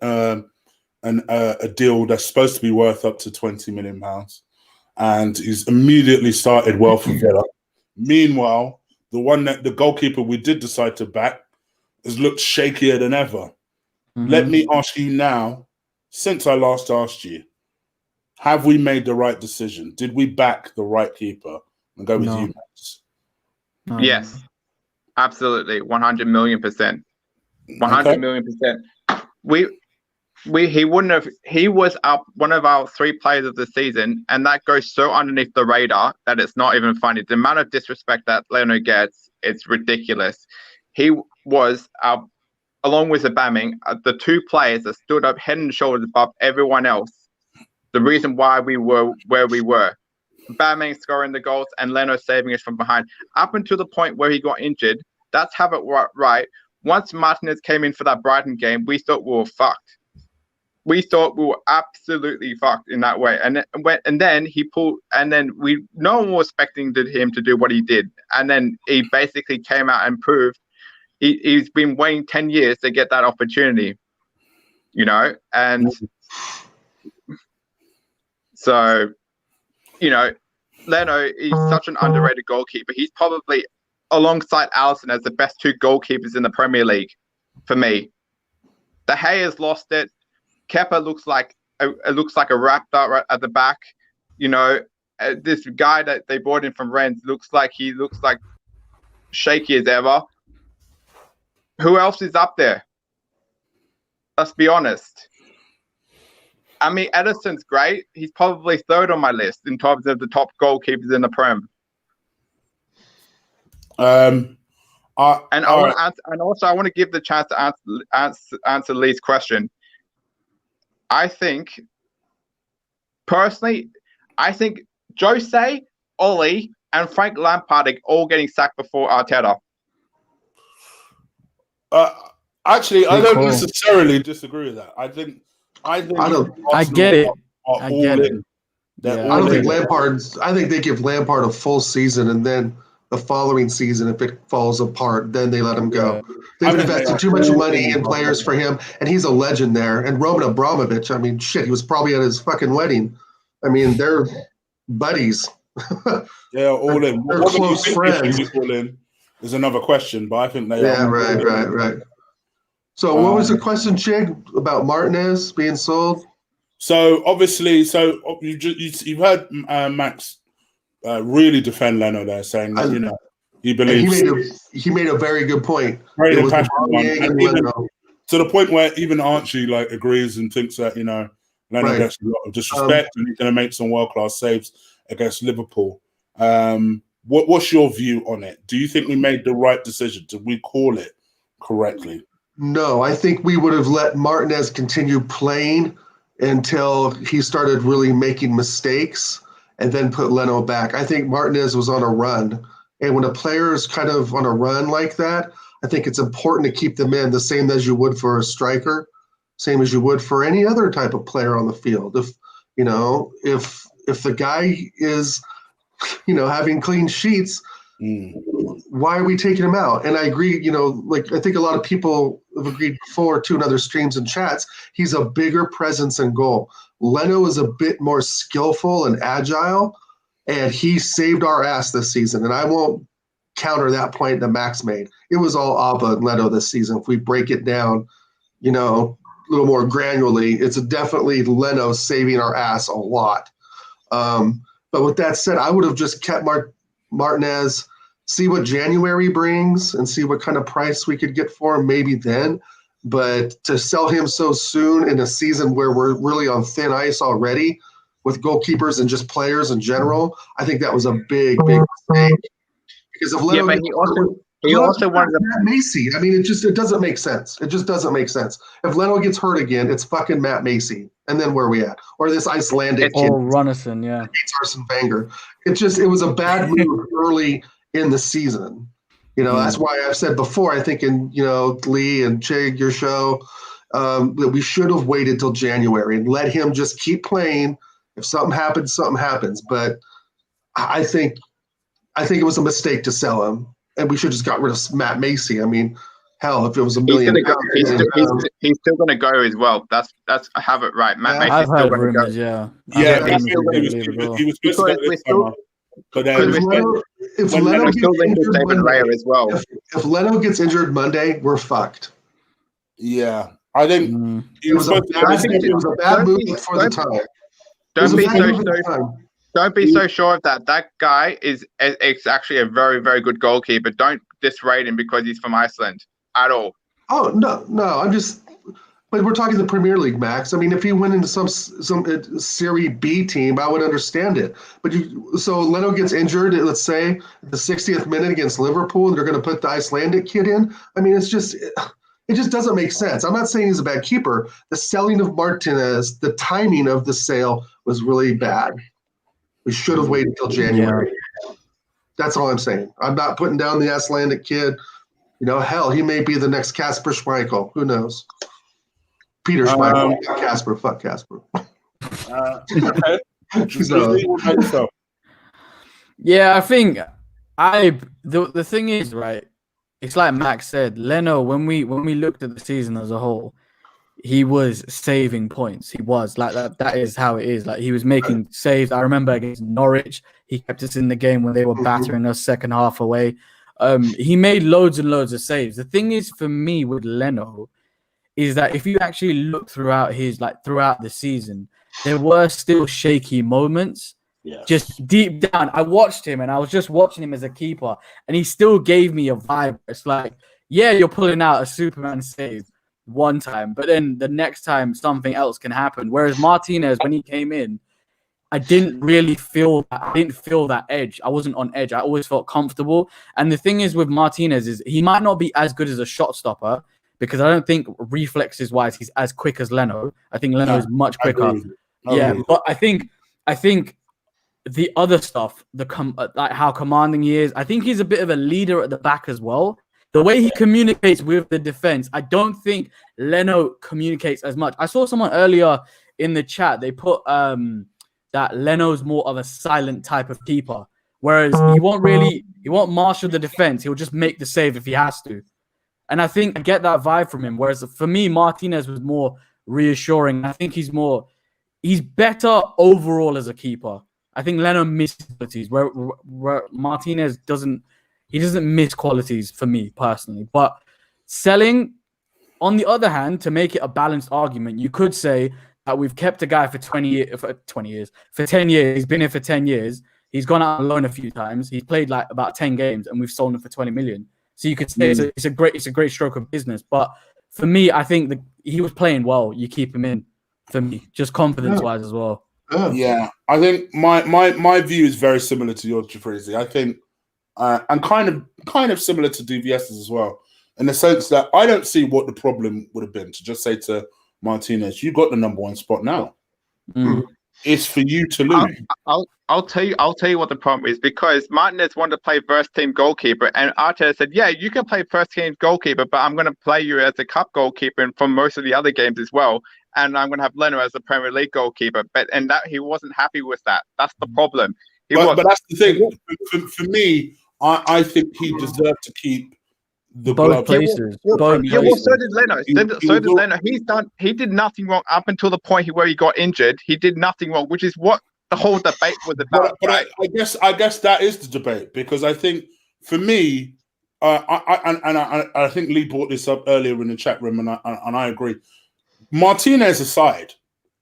a deal that's supposed to be worth up to £20 million. And he's immediately started well for Villa. Meanwhile, the goalkeeper we did decide to back has looked shakier than ever. Let me ask you now, since I last asked you, have we made the right decision? Did we back the right keeper? And go with you, Max. Yes, absolutely, 100 million %. 100 million %. He wouldn't have. He was one of our 3 players of the season, and that goes so underneath the radar that it's not even funny. The amount of disrespect that Leno gets, it's ridiculous. He was along with Aubameyang, the 2 players that stood up head and shoulders above everyone else. The reason why we were where we were. Aubameyang scoring the goals and Leno saving us from behind. Up until the point where he got injured, that's have it right. Once Martinez came in for that Brighton game, we thought we were fucked. We thought we were absolutely fucked in that way. And then he pulled, and then no one was expecting him to do what he did. And then he basically came out and proved he's been waiting 10 years to get that opportunity, and so, Leno is such an underrated goalkeeper. He's probably, alongside Alisson, as the best 2 goalkeepers in the Premier League for me. De Gea's lost it. Kepa looks like a raptor right at the back. This guy that they brought in from Rennes looks like shaky as ever. Who else is up there? Let's be honest. I mean, Edison's great. He's probably 3rd on my list in terms of the top goalkeepers in the Prem. I want to give the chance to answer Lee's question. I think Jose, Ollie, and Frank Lampard are all getting sacked before Arteta. Actually, I Big don't call. necessarily disagree with that. I think I Arsenal get it. are I all get it. in. They're Yeah, all I don't in. think Lampard's. I think they give Lampard a full season, and then the following season, if it falls apart, then they let him go. They've I think they invested are too much all money in in. players for him, and he's a legend there. And Roman Abramovich, I mean, shit, he was probably at his fucking wedding. I mean, they're buddies. They are all in. They're Whether you close think they should friends. be all in is another question, but I think they Yeah, are. right. So, what was the question, Chig, about Martinez being sold? So obviously, you've heard Max really defend Leno there, saying that he And believes he made a very good point. great It and was passionate one, Aubameyang and and even Leno. to the point where even Archie like agrees and thinks that Leno Right. gets a lot of disrespect and he's going to make some world class saves against Liverpool. What's your view on it? Do you think we made the right decision? Did we call it correctly? No, I think we would have let Martinez continue playing until he started really making mistakes and then put Leno back. I think Martinez was on a run. And when a player is kind of on a run like that, I think it's important to keep them in the same as you would for a striker, same as you would for any other type of player on the field. If the guy is, having clean sheets, why are we taking him out? And I agree, I think a lot of people have agreed before too in other streams and chats, he's a bigger presence in goal. Leno is a bit more skillful and agile, and he saved our ass this season. And I won't counter that point that Max made. It was all Abba and Leno this season. If we break it down, a little more granularly, it's definitely Leno saving our ass a lot. But with that said, I would have just kept Martinez, see what January brings and see what kind of price we could get for him maybe then. But to sell him so soon in a season where we're really on thin ice already with goalkeepers and just players in general, I think that was a big mistake. Because if Leno but he also wanted to Matt Macy. I mean, it doesn't make sense. It just doesn't make sense. If Leno gets hurt again, it's fucking Matt Macy. And then where are we at? Or this Icelandic kid. Or Runnison, yeah. Hates Arsene Wenger. It was a bad move early in the season. That's why I've said before, I think in, Lee and Chig, your show, that we should have waited till January and let him just keep playing. If something happens, something happens. But I think it was a mistake to sell him, and we should have just got rid of Matt Macy. I mean, hell, if it was $1 million, he's still going to go as well. That's I have it right. Matt Macy's I've still heard going to go. rumors, yeah. He was supposed to go this summer. But then if Leno gets injured David Raya as well. If Leno gets injured Monday, we're fucked. Yeah, I think it was a bad move for the time. Don't be so sure of that. That guy is actually a very, very good goalkeeper. Don't disrate him because he's from Iceland at all. Oh, no. But we're talking the Premier League, Max. I mean, if he went into some Serie B team, I would understand it. But so Leno gets injured, let's say, the 60th minute against Liverpool, and they're going to put the Icelandic kid in. I mean, it just doesn't make sense. I'm not saying he's a bad keeper. The selling of Martinez, the timing of the sale was really bad. We should have waited until January. Yeah. That's all I'm saying. I'm not putting down the Icelandic kid. Hell, he may be the next Kasper Schmeichel. Who knows? Peter Schmeichel, Kasper. Fuck Kasper. Yeah, I think the thing is, right, it's like Max said, Leno, when we looked at the season as a whole, he was saving points. He was like that is how it is. Like he was making saves. I remember against Norwich, he kept us in the game when they were battering us second half away. He made loads and loads of saves. The thing is for me with Leno is that if you actually look throughout the season, there were still shaky moments. Yeah. Just deep down, I watched him and I was just watching him as a keeper, and he still gave me a vibe. It's like, yeah, you're pulling out a Superman save one time, but then the next time something else can happen. Whereas Martinez, when he came in, I didn't really feel that. I didn't feel that edge. I wasn't on edge. I always felt comfortable. And the thing is with Martinez is he might not be as good as a shot stopper, because I don't think reflexes wise he's as quick as Leno. I think Leno is much quicker. But I think the other stuff, like how commanding he is, I think he's a bit of a leader at the back as well. the way he communicates with the defense, I don't think Leno communicates as much. I saw someone earlier in the chat. They put that Leno's more of a silent type of keeper, whereas he won't marshal the defense. He'll just make the save if he has to. And I think I get that vibe from him. Whereas for me, Martinez was more reassuring. I think he's better overall as a keeper. I think Leno misses qualities where Martinez doesn't miss qualities for me personally. But selling, on the other hand, to make it a balanced argument, you could say that we've kept a guy for 10 years. He's been here for 10 years. He's gone out on loan a few times. He's played like about 10 games and we've sold him for 20 million. So you could say it's a great stroke of business. But for me, I think he was playing well. You keep him in for me, just confidence-wise as well. Yeah, I think my view is very similar to yours, Jafrizi. I think, and kind of similar to DVS's as well, in the sense that I don't see what the problem would have been to just say to Martinez, "You got the number one spot now. It's for you to lose." I'll tell you what the problem is, because Martinez wanted to play first team goalkeeper, and Arteta said, "Yeah, you can play first team goalkeeper, but I'm going to play you as a cup goalkeeper and from most of the other games as well, and I'm going to have Leno as the Premier League goalkeeper." But that he wasn't happy with that. That's the problem. But that's the thing. For me, I think he deserved to keep the both places. So did Leno. So did Leno. He did nothing wrong up until the point where he got injured. He did nothing wrong, which is what the whole debate was about. But right? I guess that is the debate, because I think for me, I think Lee brought this up earlier in the chat room, and I agree. Martinez aside,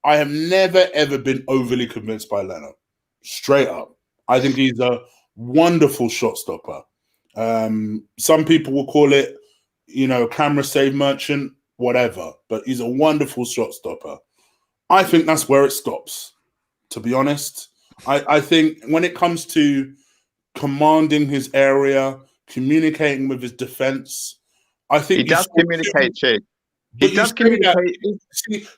I have never ever been overly convinced by Leno. Straight up, I think he's a wonderful shot stopper. Some people will call it, camera save merchant, whatever, but he's a wonderful shot stopper. I think that's where it stops, to be honest. I think when it comes to commanding his area, communicating with his defense, I think he does communicate, Chief. He does communicate.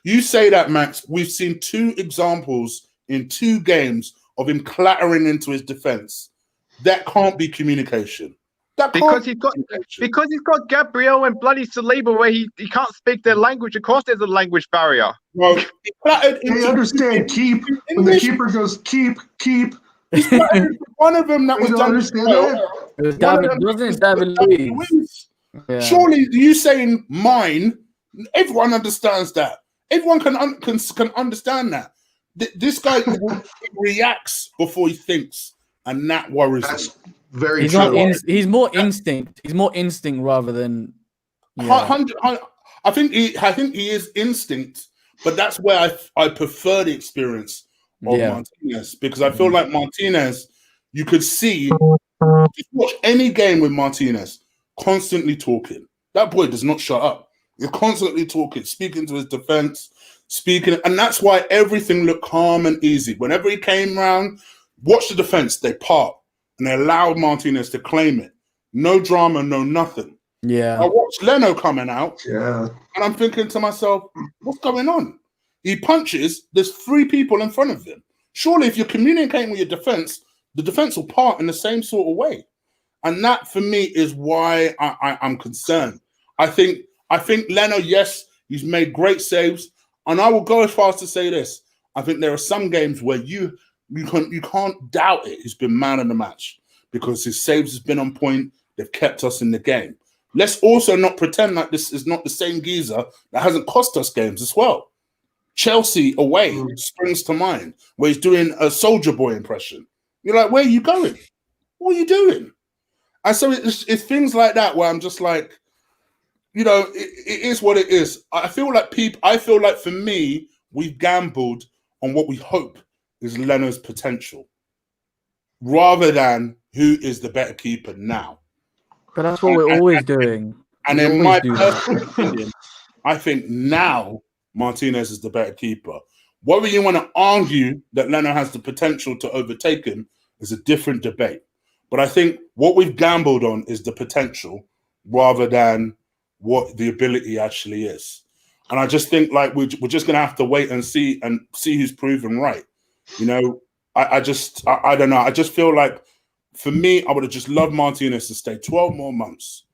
You say that, Max. We've seen 2 examples in 2 games of him clattering into his defense. That can't be communication. Because he's got Gabriel and bloody Saliba, where he can't speak their language. Of course, there's a language barrier. Well, they understand keep when the keeper goes keep. One of them that was done. Wasn't it David Luiz? Yeah. Surely, you saying mine? Everyone understands that. Everyone can understand that. This guy reacts before he thinks, and that worries me. Very true. He's more instinct. He's more instinct rather than. Yeah. I think he is instinct, but that's where I prefer the experience of Martinez, because I feel like Martinez, you could see, just watch any game with Martinez, constantly talking. That boy does not shut up. He's constantly talking, speaking to his defense, and that's why everything looked calm and easy. Whenever he came round, watch the defense, they part. And they allowed Martinez to claim it. No drama, no nothing. Yeah. I watched Leno coming out. Yeah. And I'm thinking to myself, what's going on? He punches, there's 3 people in front of him. Surely if you're communicating with your defense, the defense will part in the same sort of way. And that, for me, is why I'm concerned. I think Leno, yes, he's made great saves. And I will go as far as to say this. I think there are some games where you can't doubt it. He's been man of the match because his saves has been on point. They've kept us in the game. Let's also not pretend like this is not the same geezer that hasn't cost us games as well. Chelsea away springs to mind, where he's doing a Soldier Boy impression. You're like, where are you going? What are you doing? And so it's things like that where I'm just like, it is what it is. I feel like for me, we've gambled on what we hope is Leno's potential, rather than who is the better keeper now. But that's what we're always doing. And in my personal opinion, I think now Martinez is the better keeper. Whether you want to argue that Leno has the potential to overtake him is a different debate. But I think what we've gambled on is the potential rather than what the ability actually is. And I just think like we're just going to have to wait and see who's proven right. I don't know. I just feel like, for me, I would have just loved Martinez to stay 12 more months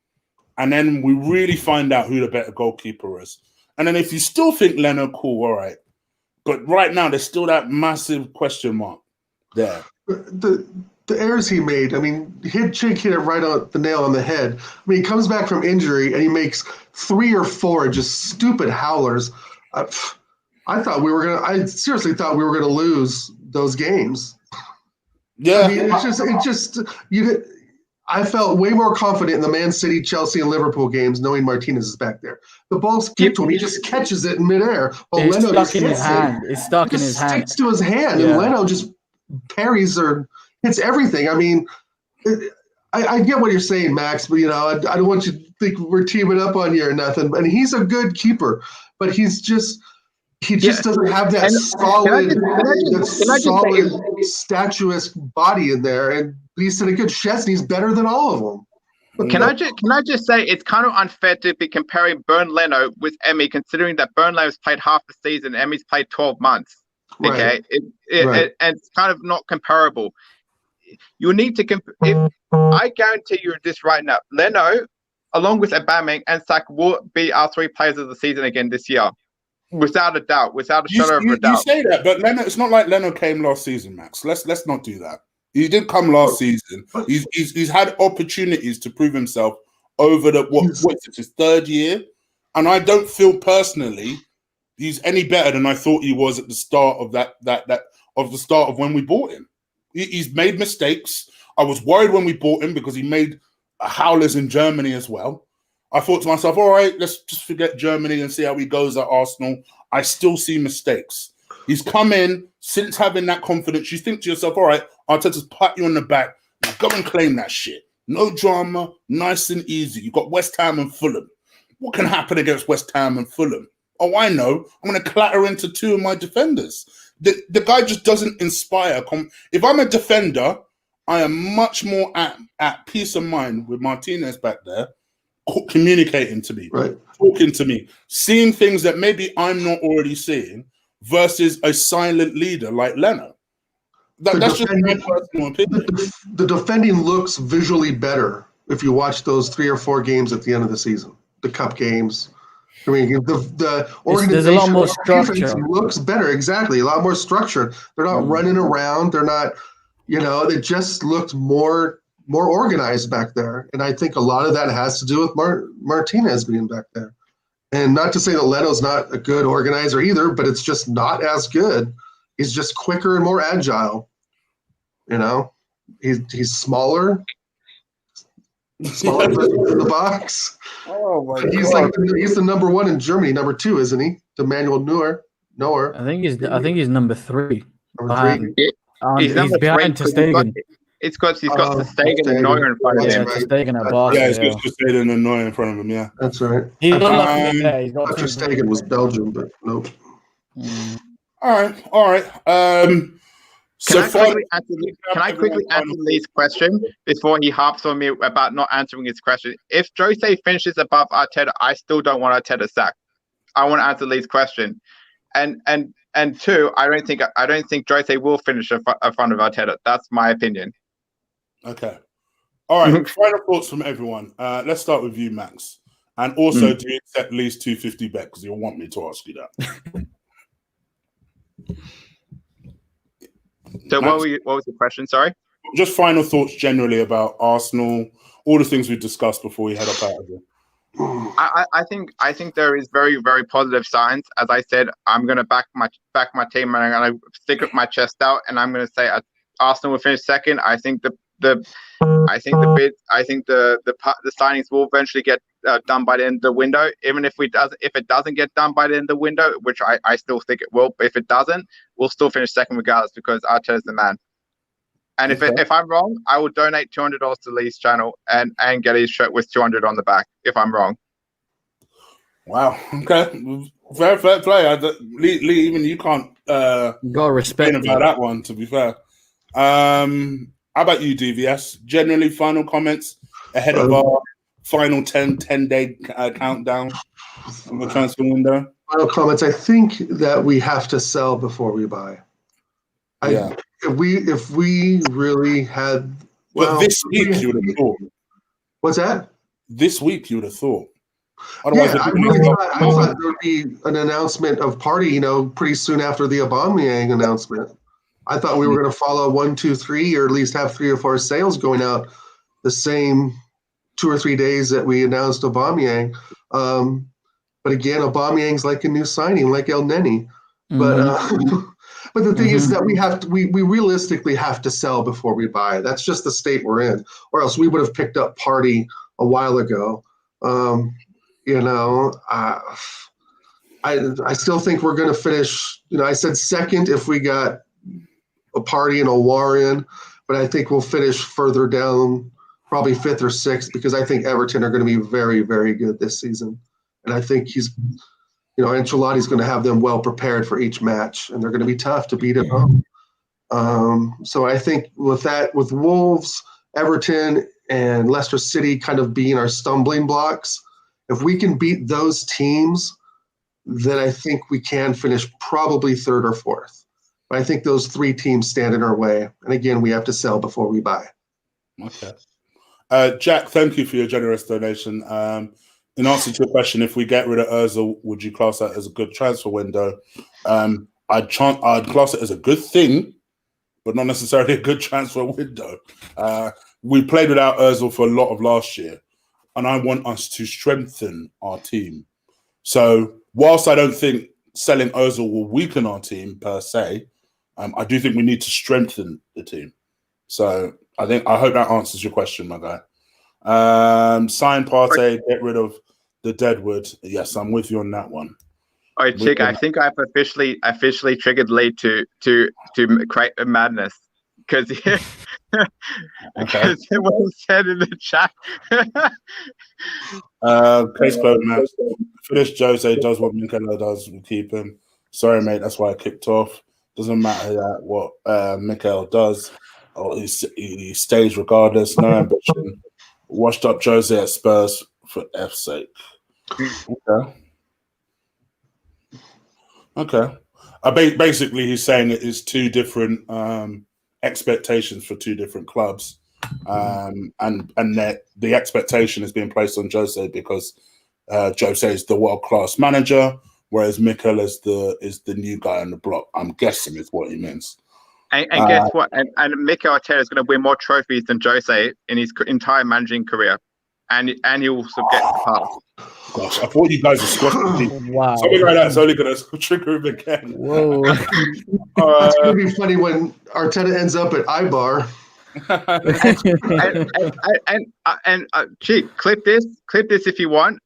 and then we really find out who the better goalkeeper is. And then if you still think Leno, cool, all right. But right now, there's still that massive question mark there. The errors he made, I mean, Chink hit it right on the nail on the head. I mean, he comes back from injury and he makes 3 or 4 just stupid howlers. I seriously thought we were gonna lose those games. Yeah, I mean, I felt way more confident in the Man City, Chelsea, and Liverpool games knowing Martinez is back there. The ball's kicked to him, he just catches it in midair. While It's Leno stuck just in his hits hand. it. It's stuck It in just his hand. sticks to his hand, Yeah. and Leno just parries or hits everything. I mean, I get what you're saying, Max, but I don't want you to think we're teaming up on you or nothing. And he's a good keeper, but he just doesn't have that solid, statuesque body in there. And he's in a good chest, and he's better than all of them. Can I just say it's kind of unfair to be comparing Bern Leno with Emmy, considering that Bern Leno's played half the season, Emmy's played 12 months. Okay, Right. And it's kind of not comparable. You need to I guarantee you this right now. Leno, along with Aubameyang and Saka, will be our 3 players of the season again this year, without a doubt, without a shadow of a doubt. You say that, but Leno, it's not like Leno came last season, Max. Let's not do that. He did come last season. He's had opportunities to prove himself over what's his 3rd year, and I don't feel personally he's any better than I thought he was at the start of the start of when we bought him. He's made mistakes. I was worried when we bought him because he made howlers in Germany as well. I thought to myself, all right, let's just forget Germany and see how he goes at Arsenal. I still see mistakes. He's come in since having that confidence. You think to yourself, all right, Arteta's pat you on the back. Now go and claim that shit. No drama, nice and easy. You've got West Ham and Fulham. What can happen against West Ham and Fulham? Oh, I know. I'm going to clatter into 2 of my defenders. The guy just doesn't inspire. If I'm a defender, I am much more at peace of mind with Martinez back there, communicating to me, Right. Talking to me, seeing things that maybe I'm not already seeing, versus a silent leader like Leno. That's just my personal opinion. The defending looks visually better if you watch those 3 or 4 games at the end of the season, the cup games. I mean, the organization, there's a lot more structure. looks better. Exactly, a lot more structured. They're not running around. They're not, they just looked more organized back there. And I think a lot of that has to do with Martinez being back there. And not to say that Leno's not a good organizer either, but it's just not as good. He's just quicker and more agile. He's smaller in the box. Oh my God. He's the number 1 in Germany, number 2, isn't he? To Manuel Neuer. I think he's number 3. Number 3. He's behind Ter Stegen. It's because he's got Ter Stegen and Neuer in front of him. Ter Stegen at Barca. Yeah, he's got Ter Stegen and Neuer in front of him. Yeah, that's right. He's got Ter Stegen was Belgium, but nope. All right. Can I quickly answer Lee's question before he harps on me about not answering his question? If Jose finishes above Arteta, I still don't want Arteta sacked. I want to answer Lee's question, and 2, I don't think Jose will finish in front of Arteta. That's my opinion. Okay. All right. Final thoughts from everyone. Let's start with you, Max. And also, do you accept Lee's 250 bet? Because you'll want me to ask you that. So what was the question? Sorry. Just final thoughts generally about Arsenal, all the things we discussed before we head up out of here. I think there is very, very positive signs. As I said, I'm going to back my team, and I'm going to stick with my chest out, and I'm going to say Arsenal will finish second. I think the signings will eventually get done by the end of the window. Even if it doesn't get done by the end of the window, which I still think it will, but if it doesn't, we'll still finish second regardless because Arteta's the man. And if I'm wrong, I will donate $200 to Lee's channel and get his shirt with 200 on the back if I'm wrong. Wow. Okay. Fair play. Lee, even you can't got respect about that one, to be fair. How about you, DVS? Generally, final comments ahead of our final 10-day countdown on the transfer window? Final comments. I think that we have to sell before we buy. If we really had, but this week you would have thought. What's that? this week, you would have thought. Otherwise, I thought there would be an announcement of Partey, pretty soon after the Aubameyang announcement. I thought we were going to follow 1, 2, 3, or at least have 3 or 4 sales going out the same 2 or 3 days that we announced Aubameyang. But again, Aubameyang's like a new signing, like El Neni. But the thing is that we realistically have to sell before we buy. That's just the state we're in, or else we would have picked up Partey a while ago. I still think we're going to finish. I said second if we got a Partey and a War in, but I think we'll finish further down, probably 5th or 6th, because I think Everton are going to be very, very good this season, and I think Ancelotti's going to have them well prepared for each match, and they're going to be tough to beat at home. So I think with Wolves, Everton, and Leicester City kind of being our stumbling blocks, if we can beat those teams, then I think we can finish probably 3rd or 4th. But I think those 3 teams stand in our way. And again, we have to sell before we buy. Okay. Jack, thank you for your generous donation. In answer to your question, if we get rid of Ozil, would you class that as a good transfer window? I'd class it as a good thing, but not necessarily a good transfer window. We played without Ozil for a lot of last year, and I want us to strengthen our team. So whilst I don't think selling Ozil will weaken our team per se, I do think we need to strengthen the team. So I hope that answers your question, my guy. Sign Partey, get rid of the Deadwood. Yes, I'm with you on that one. All right, Chick, I think I've officially triggered Lee to create a madness because it was said in the chat. Case closed, man. Finish Jose does what Mikel does. We keep him. Sorry, mate. That's why I kicked off. Doesn't matter what Mikel does. He stays regardless. No ambition. Washed up Jose at Spurs for F's sake. Okay. Basically, he's saying it is 2 different expectations for 2 different clubs, and that the expectation is being placed on Jose because Jose is the world-class manager, whereas Mikel is the new guy on the block. I'm guessing is what he means. And guess what? And Mikel Arteta is going to win more trophies than Jose in his entire managing career, and he will also get the pass. Gosh, I thought you guys were squashing. Wow, something like that's only going to trigger him again. Whoa, it's going to be funny when Arteta ends up at Ibar. and Chick, clip this if you want.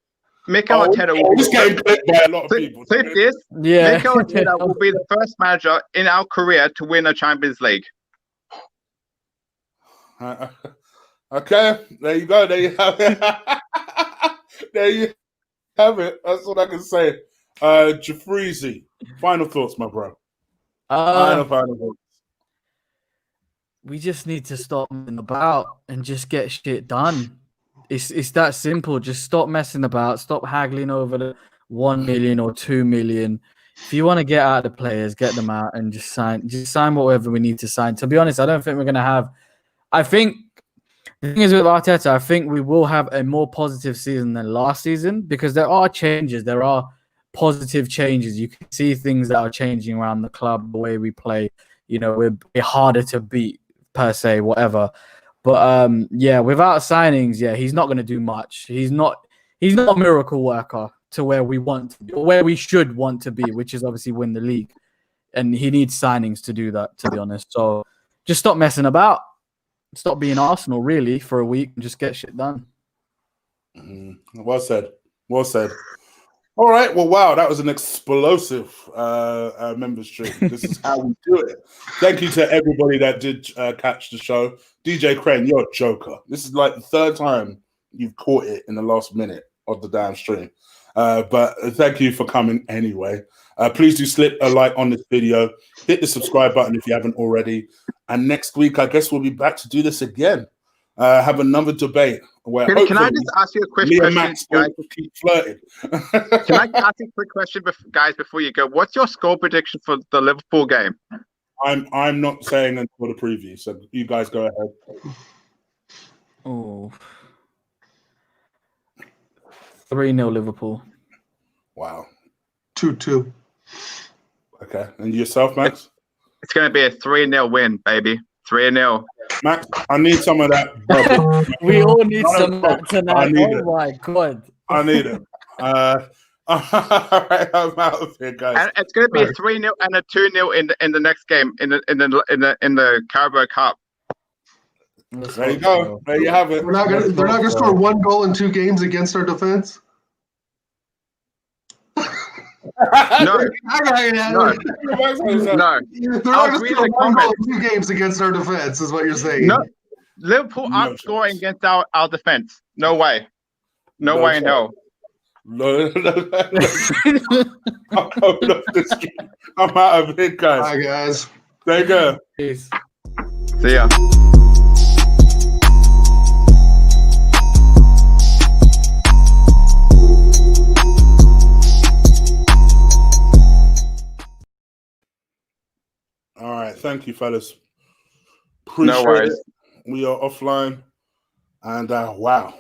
Mikel Arteta will be getting clipped by a lot of people. Clip this. Yeah. Mikel Arteta will be the first manager in our career to win a Champions League. Okay, there you go. There you have it. There you have it. That's what I can say. Jafreezy, final thoughts, my bro. Final thoughts. We just need to stop messing about and just get shit done. It's that simple. Just stop messing about. Stop haggling over the 1 million or 2 million. If you want to get out the players, get them out and just sign whatever we need to sign. To be honest, I don't think we're going to have. I think the thing is with Arteta, I think we will have a more positive season than last season because there are changes. There are positive changes. You can see things that are changing around the club, the way we play. We're harder to beat per se, whatever. But without signings, he's not going to do much. He's not a miracle worker to where we want to be, or where we should want to be, which is obviously win the league. And he needs signings to do that, to be honest. So just stop messing about. Stop being Arsenal, really, for a week and just get shit done. Well said. Well said. All right. Well, wow, that was an explosive members stream. This is how we do it. Thank you to everybody that did catch the show. DJ Crane, you're a joker. This is like the 3rd time you've caught it in the last minute of the damn stream. But thank you for coming anyway. Please do slip a like on this video. Hit the subscribe button if you haven't already. And next week, I guess we'll be back to do this again. Have another debate. Where can I just ask you a quick question, guys? Keep flirting. Can I ask you a quick question, guys, before you go? What's your score prediction for the Liverpool game? I'm not saying until the preview, so you guys go ahead. Oh, 3-0 Liverpool. Wow. 2-2. Okay. And yourself, Max? It's going to be a 3-0 win, baby. 3-0. Max, I need some of that bubble. We all need No, some of that tonight. I need Oh it. my god. I need it. All right, I'm out of here, guys. And it's going to be a 3-0 and a 2-0 in the next game in the Carabao Cup. There you go. There you have it. They're not gonna score 1 goal in 2 games against our defense. No. No. No. They're not gonna score 1 goal in 2 games against our defense, is what you're saying. No. Liverpool aren't scoring against our defense. No way. No way in hell. No. I'm out of here, guys. Bye, guys. There you go. Peace. See ya. All right. Thank you, fellas. Appreciate No worries. it. We are offline. And wow.